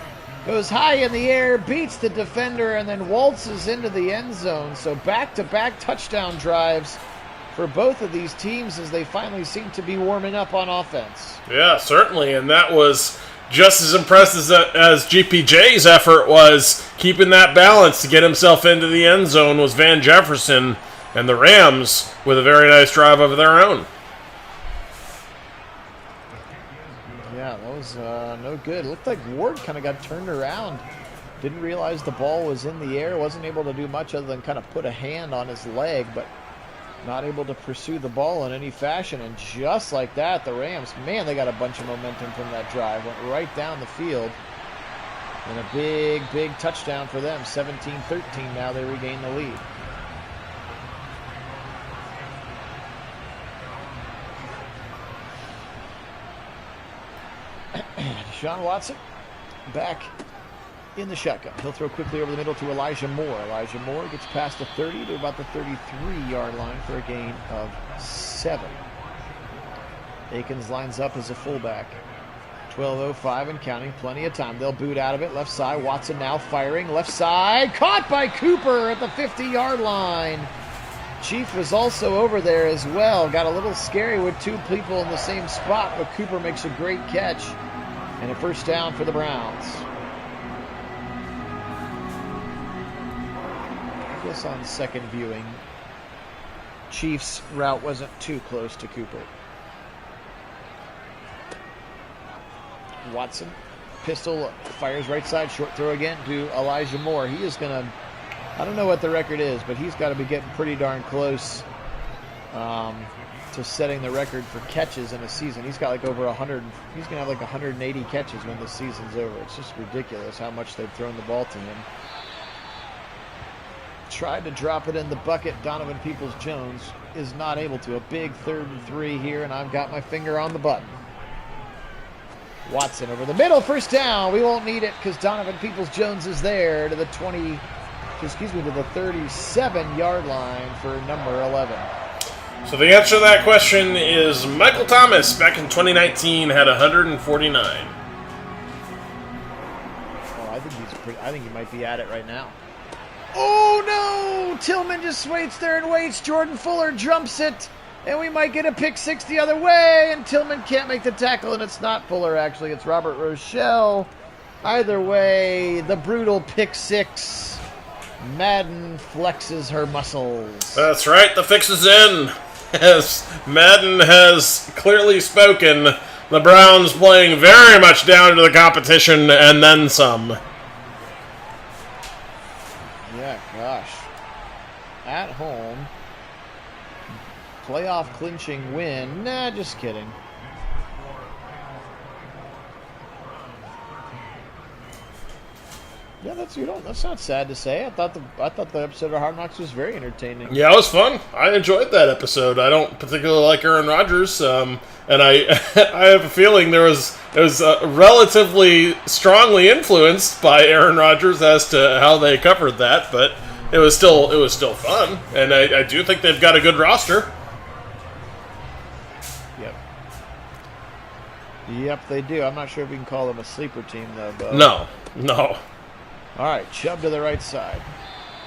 Goes high in the air, beats the defender, and then waltzes into the end zone. So back-to-back touchdown drives for both of these teams as they finally seem to be warming up on offense. Yeah, certainly, and that was just as impressive as GPJ's effort was keeping that balance to get himself into the end zone was Van Jefferson and the Rams with a very nice drive of their own. Yeah, that was no good. It looked like Ward kind of got turned around. Didn't realize the ball was in the air. Wasn't able to do much other than kind of put a hand on his leg, but not able to pursue the ball in any fashion. And just like that, the Rams, man, they got a bunch of momentum from that drive. Went right down the field. And a big touchdown for them. 17-13 now they regain the lead. Deshaun Watson back in the shotgun. He'll throw quickly over the middle to Elijah Moore. Elijah Moore gets past the 30 to about the 33-yard line for a gain of 7. Akins lines up as a fullback. 12:05 and counting. Plenty of time. They'll boot out of it. Left side. Watson now firing. Left side. Caught by Cooper at the 50-yard line. Chief was also over there as well. Got a little scary with 2 people in the same spot, but Cooper makes a great catch. And a first down for the Browns. I guess on second viewing, Chiefs route wasn't too close to Cooper. Watson, pistol, fires right side, short throw again to Elijah Moore. He is going to, I don't know what the record is, but he's got to be getting pretty darn close to setting the record for catches in a season. He's got like over 100, he's going to have like 180 catches when the season's over. It's just ridiculous how much they've thrown the ball to him. Tried to drop it in the bucket. Donovan Peoples-Jones is not able to. A big 3rd and 3 here, and I've got my finger on the button. Watson over the middle, first down. We won't need it because Donovan Peoples-Jones is there to the 37-yard line for number 11. So the answer to that question is Michael Thomas back in 2019 had 149. Oh, I think he might be at it right now. Oh no! Tillman just waits there and waits. Jordan Fuller jumps it, and we might get a pick six the other way, and Tillman can't make the tackle, and it's not Fuller, actually. It's Robert Rochelle. Either way, the brutal pick six. Madden flexes her muscles. That's right, the fix is in. As Madden has clearly spoken, the Browns playing very much down to the competition and then some. Yeah, gosh. At home. Playoff clinching win. Nah, just kidding. Yeah, that's not sad to say. I thought the episode of Hard Knocks was very entertaining. Yeah, it was fun. I enjoyed that episode. I don't particularly like Aaron Rodgers, and I I have a feeling it was relatively strongly influenced by Aaron Rodgers as to how they covered that, but it was still fun, and I do think they've got a good roster. Yep, they do. I'm not sure if we can call them a sleeper team though. Bo. No. All right, Chubb to the right side.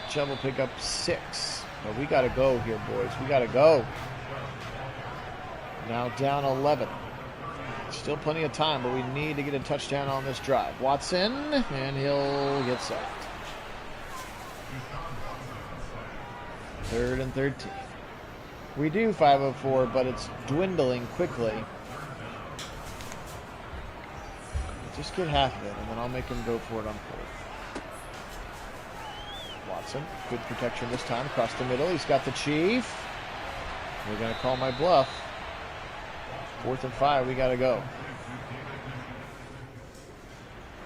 Chubb will pick up 6. But we got to go here, boys. We got to go. Now down 11. Still plenty of time, but we need to get a touchdown on this drive. Watson, and he'll get sacked. 3rd and 13. We do 504, but it's dwindling quickly. Just get half of it, and then I'll make him go for it on 4th. Watson, good protection this time, across the middle. He's got the Chief. We're going to call my bluff. 4th and 5, we got to go.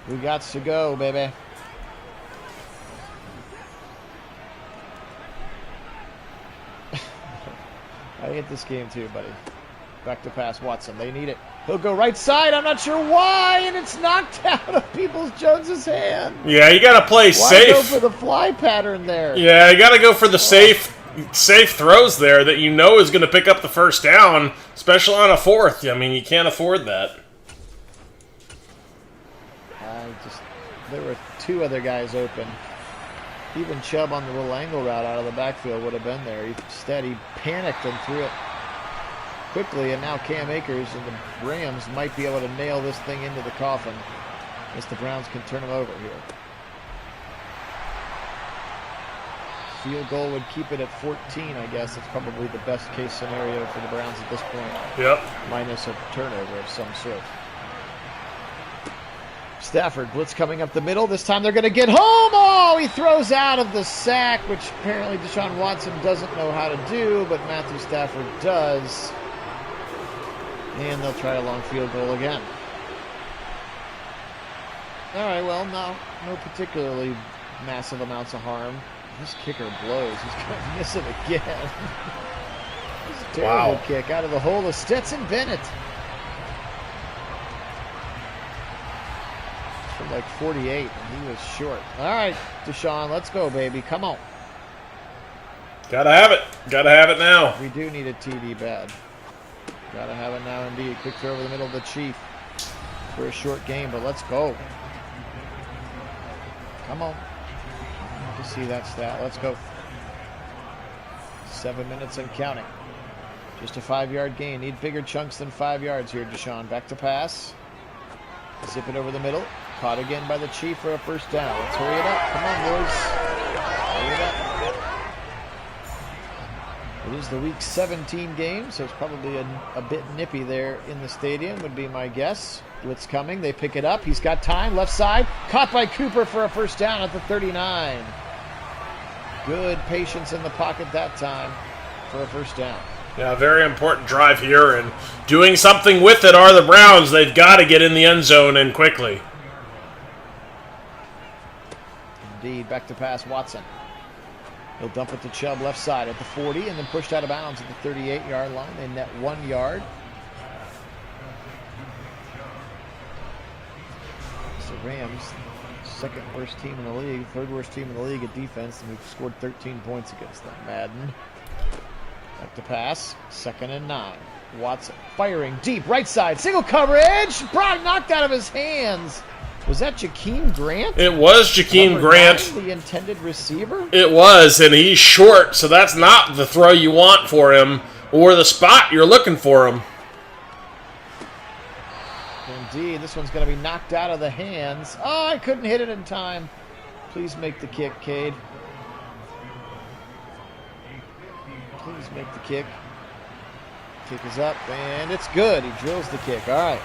We got to go, baby. I hate this game too, buddy. Back to pass, Watson. They need it. He'll go right side. I'm not sure why, and it's knocked out of Peoples-Jones' hand. Yeah, you got to play safe. Why go for the fly pattern there? Yeah, you got to go for the safe throws there that you know is going to pick up the first down, especially on a 4th. I mean, you can't afford that. There were 2 other guys open. Even Chubb on the little angle route out of the backfield would have been there. Instead, he panicked and threw it quickly, and now Cam Akers and the Rams might be able to nail this thing into the coffin as the Browns can turn them over here. Field goal would keep it at 14, I guess. It's probably the best case scenario for the Browns at this point. Yep. Minus a turnover of some sort. Stafford, blitz coming up the middle. This time they're going to get home. Oh, he throws out of the sack, which apparently Deshaun Watson doesn't know how to do, but Matthew Stafford does. And they'll try a long field goal again. All right, well, no particularly massive amounts of harm. This kicker blows. He's going to miss it again. This is a terrible kick out of the hole of Stetson Bennett. From like 48, and he was short. All right, Deshaun, let's go, baby. Come on. Gotta have it. Gotta have it now. We do need a TD bad. Gotta have it now indeed. Quick throw over the middle of the Chief for a short game, but let's go. Come on. To see that stat. Let's go. 7 minutes and counting. Just a 5-yard gain. Need bigger chunks than 5 yards here, Deshaun. Back to pass. Zip it over the middle. Caught again by the Chief for a first down. Let's hurry it up. Come on, boys. Hurry it up. It is the Week 17 game, so it's probably a bit nippy there in the stadium, would be my guess. Blitz coming. They pick it up. He's got time. Left side. Caught by Cooper for a first down at the 39. Good patience in the pocket that time for a first down. Yeah, very important drive here, and doing something with it are the Browns. They've got to get in the end zone and quickly. Indeed, back to pass, Watson. He'll dump it to Chubb left side at the 40 and then pushed out of bounds at the 38-yard line. They net 1 yard. So Rams, second worst team in the league, third worst team in the league at defense, and we've scored 13 points against them. Madden. Back to pass, 2nd and 9. Watson firing deep, right side, single coverage. Brock knocked out of his hands. Was that Jakeem Grant? It was Jakeem Grant. 9, the intended receiver? It was, and he's short, so that's not the throw you want for him or the spot you're looking for him. Indeed, this one's going to be knocked out of the hands. Oh, I couldn't hit it in time. Please make the kick, Cade. Please make the kick. Kick is up, and it's good. He drills the kick. All right.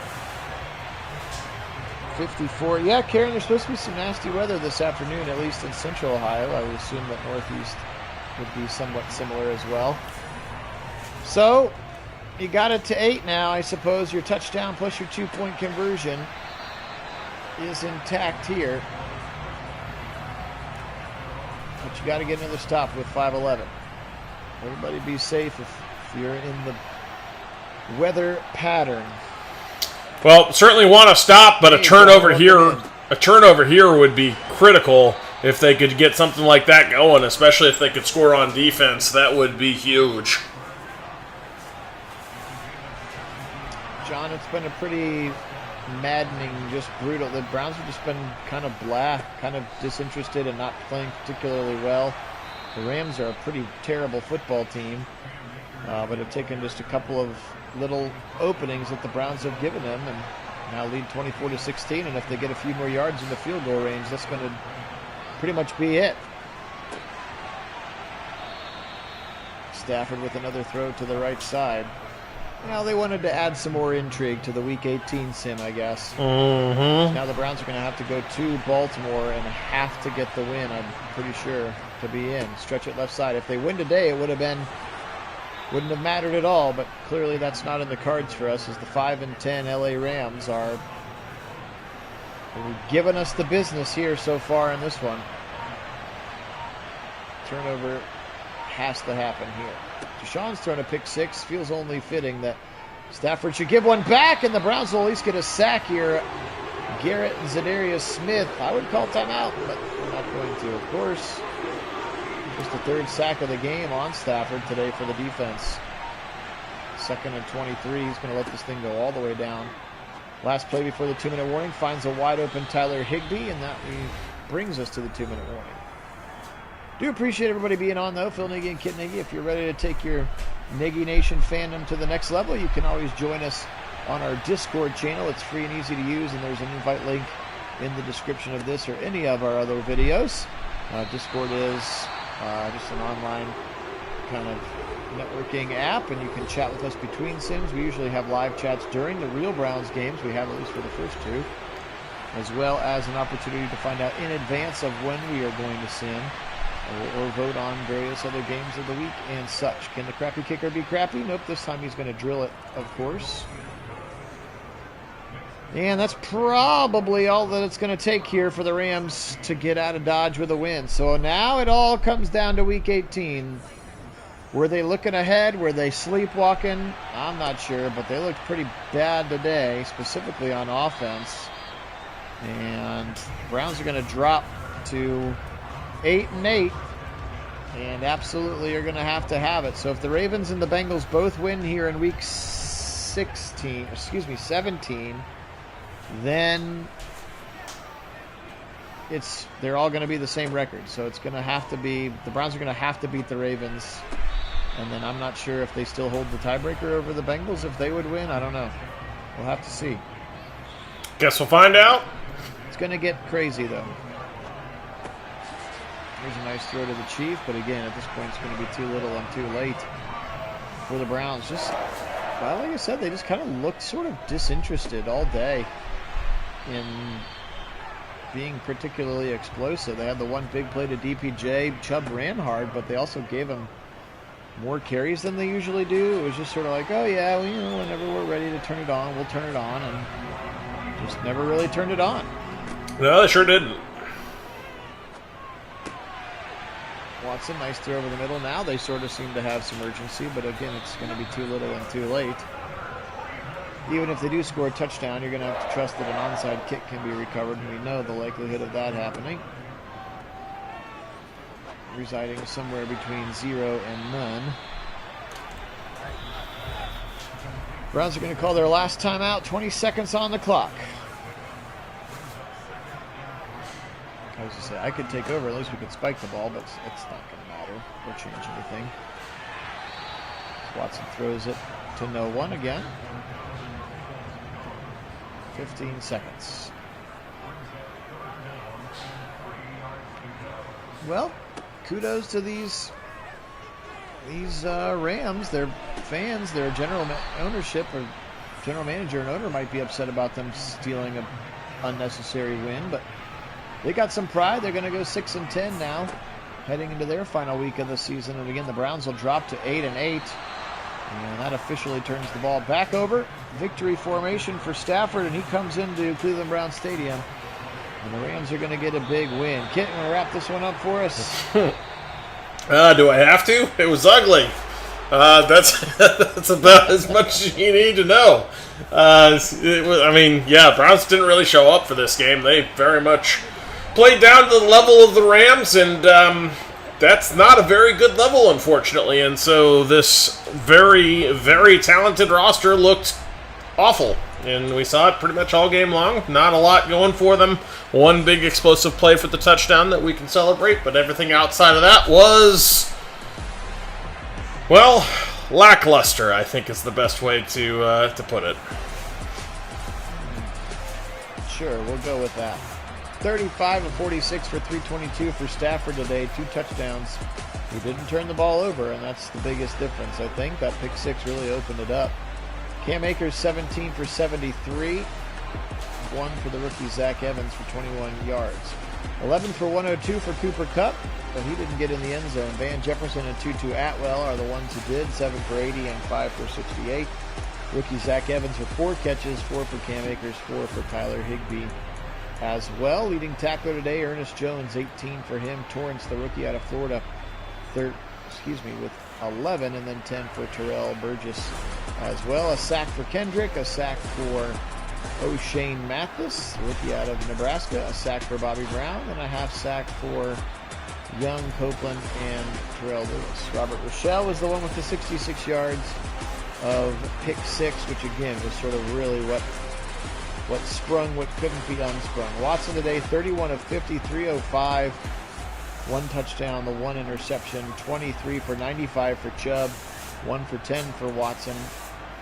54. Yeah, Karen, there's supposed to be some nasty weather this afternoon, at least in central Ohio. I would assume that Northeast would be somewhat similar as well. So, you got it to 8 now. I suppose your touchdown plus your 2-point conversion is intact here. But you got to get another stop with 5:11. Everybody be safe if you're in the weather pattern. Well, certainly want to stop, but a turnover here would be critical if they could get something like that going, especially if they could score on defense. That would be huge. John, it's been a pretty maddening, just brutal. The Browns have just been kind of blah, kind of disinterested and not playing particularly well. The Rams are a pretty terrible football team, but have taken just a couple of little openings that the Browns have given them and now lead 24-16, and if they get a few more yards in the field goal range, that's going to pretty much be it. Stafford with another throw to the right side. Now they wanted to add some more intrigue to the Week 18 sim, I guess. Mm-hmm. Now the Browns are going to have to go to Baltimore and have to get the win, I'm pretty sure, to be in. Stretch it left side. If they win today, it wouldn't have mattered at all, but clearly that's not in the cards for us, as the 5-10 LA Rams are giving us the business here so far in this one. Turnover has to happen here. Deshaun's thrown a pick 6. Feels only fitting that Stafford should give one back, and the Browns will at least get a sack here. Garrett and Zadarius Smith. I would call timeout, but we're not going to, of course. Just the 3rd sack of the game on Stafford today for the defense. 2nd and 23. He's going to let this thing go all the way down. Last play before the 2-minute warning finds a wide open Tyler Higbee, and that brings us to the 2-minute warning. Do appreciate everybody being on, though. Phil Nagy and Kit Nagy. If you're ready to take your Nagy Nation fandom to the next level, you can always join us on our Discord channel. It's free and easy to use, and there's an invite link in the description of this or any of our other videos. Discord is just an online kind of networking app, and you can chat with us between sims. We usually have live chats during the real Browns games. We have at least for the first 2, as well as an opportunity to find out in advance of when we are going to sim or vote on various other games of the week and such. Can the crappy kicker be crappy? Nope, this time he's going to drill it, of course. And that's probably all that it's going to take here for the Rams to get out of Dodge with a win. So now it all comes down to Week 18. Were they looking ahead? Were they sleepwalking? I'm not sure, but they looked pretty bad today, specifically on offense. And the Browns are going to drop to 8-8, and absolutely are going to have it. So if the Ravens and the Bengals both win here in Week 17, then they're all going to be the same record. So it's going to have to be, the Browns are going to have to beat the Ravens, and then I'm not sure if they still hold the tiebreaker over the Bengals if they would win. I don't know. We'll have to see. Guess we'll find out. It's going to get crazy, though. Here's a nice throw to the Chief, but again, at this point, it's going to be too little and too late. for the Browns. Just, well, like I said, they just kind of looked sort of disinterested all day in being particularly explosive. They had the one big play to DPJ. Chubb ran hard, but they also gave him more carries than they usually do. It was just sort of like, oh yeah, well, whenever we're ready to turn it on, we'll turn it on, and just never really turned it on. No, they sure didn't. Watson, nice throw over the middle. Now they sort of seem to have some urgency, but again, it's going to be too little and too late. Even if they do score a touchdown, you're going to have to trust that an onside kick can be recovered, and we know the likelihood of that happening, residing somewhere between 0 and none. Browns are going to call their last timeout, 20 seconds on the clock. I was going to say, I could take over, at least we could spike the ball, but it's not going to matter or change anything. Watson throws it to no one again. 15 seconds. Well, kudos to these Rams. Their fans, their general ownership or general manager and owner might be upset about them stealing an unnecessary win, but they got some pride. They're going to go 6-10 now, heading into their final week of the season. And again, the Browns will drop to 8-8, and that officially turns the ball back over. Victory formation for Stafford, and he comes into Cleveland Browns Stadium, and the Rams are going to get a big win. Kit, you want to wrap this one up for us? Do I have to? It was ugly. That's about as much as you need to know. Browns didn't really show up for this game. They very much played down to the level of the Rams, and that's not a very good level, unfortunately. And so this very, very talented roster looked awful. And we saw it pretty much all game long. Not a lot going for them. One big explosive play for the touchdown that we can celebrate, but everything outside of that was, well, lackluster, I think is the best way to put it. Sure, we'll go with that. 35 of 46 for 322 for Stafford today. 2 touchdowns. He didn't turn the ball over, and that's the biggest difference. I think that pick 6 really opened it up. Cam Akers 17 for 73. 1 for the rookie Zach Evans for 21 yards. 11 for 102 for Cooper Kupp, but he didn't get in the end zone. Van Jefferson and Tutu Atwell are the ones who did. 7 for 80 and 5 for 68. Rookie Zach Evans with 4 catches, 4 for Cam Akers, 4 for Tyler Higbee as well. Leading tackler today, Ernest Jones, 18 for him. Torrance, the rookie out of Florida, with 11, and then 10 for Terrell Burgess as well. A sack for Kendrick, a sack for O'Shane Mathis, rookie out of Nebraska, a sack for Bobby Brown, and a half sack for Young, Copeland, and Terrell Lewis. Robert Rochelle was the one with the 66 yards of pick 6, which again was sort of really what sprung what couldn't be unsprung. Watson today, 31 of 50, 305, 1 touchdown, the 1 interception, 23 for 95 for Chubb, 1 for 10 for Watson.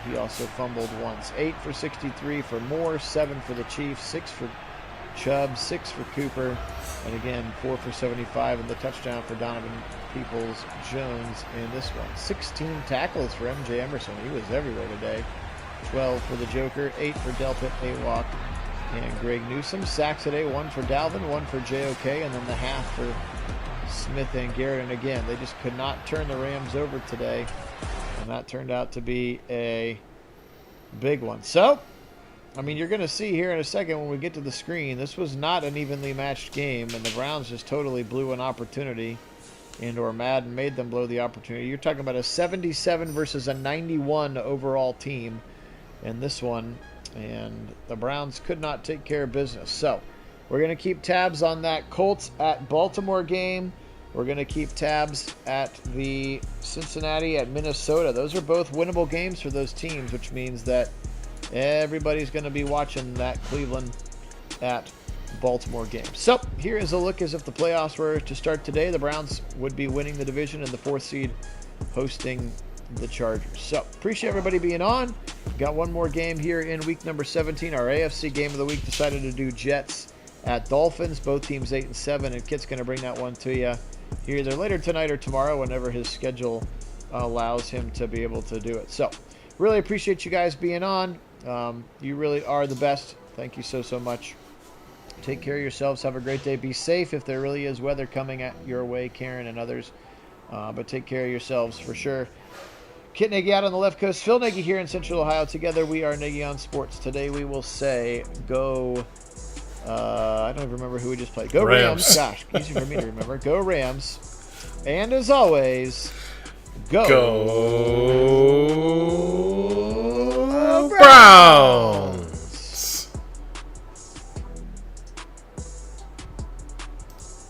He also fumbled once. 8 for 63 for Moore, 7 for the Chiefs, 6 for Chubb, 6 for Cooper, and again 4 for 75, and the touchdown for Donovan Peoples-Jones in this one. 16 tackles for MJ Emerson. He was everywhere today. 12 for the Joker, 8 for Delpit Awok and Greg Newsome. Sacks today, 1 for Dalvin, 1 for JOK, and then the half for Smith and Garrett. And again, they just could not turn the Rams over today, and that turned out to be a big one. So, I mean, you're going to see here in a second when we get to the screen, this was not an evenly matched game, and the Browns just totally blew an opportunity, and/or Madden made them blow the opportunity. You're talking about a 77 versus a 91 overall team in this one, and the Browns could not take care of business. So we're going to keep tabs on that Colts at Baltimore game. We're going to keep tabs at the Cincinnati at Minnesota. Those are both winnable games for those teams, which means that everybody's going to be watching that Cleveland at Baltimore game. So here is a look as if the playoffs were to start today. The Browns would be winning the division and the 4th seed hosting the Chargers. So appreciate everybody being on. Got one more game here in week number 17. Our AFC game of the week decided to do Jets at Dolphins. Both teams 8-7, and Kit's going to bring that one to you here either later tonight or tomorrow, whenever his schedule allows him to be able to do it. So really appreciate you guys being on. You really are the best. Thank you so much. Take care of yourselves. Have a great day. Be safe if there really is weather coming at your way, Karen and others. But take care of yourselves for sure. Kit Nagy out on the left coast. Phil Nagy here in Central Ohio. Together we are Nagy on Sports. Today we will say go... I don't even remember who we just played. Go Rams. Gosh, easy for me to remember. Go Rams. And as always, go Browns.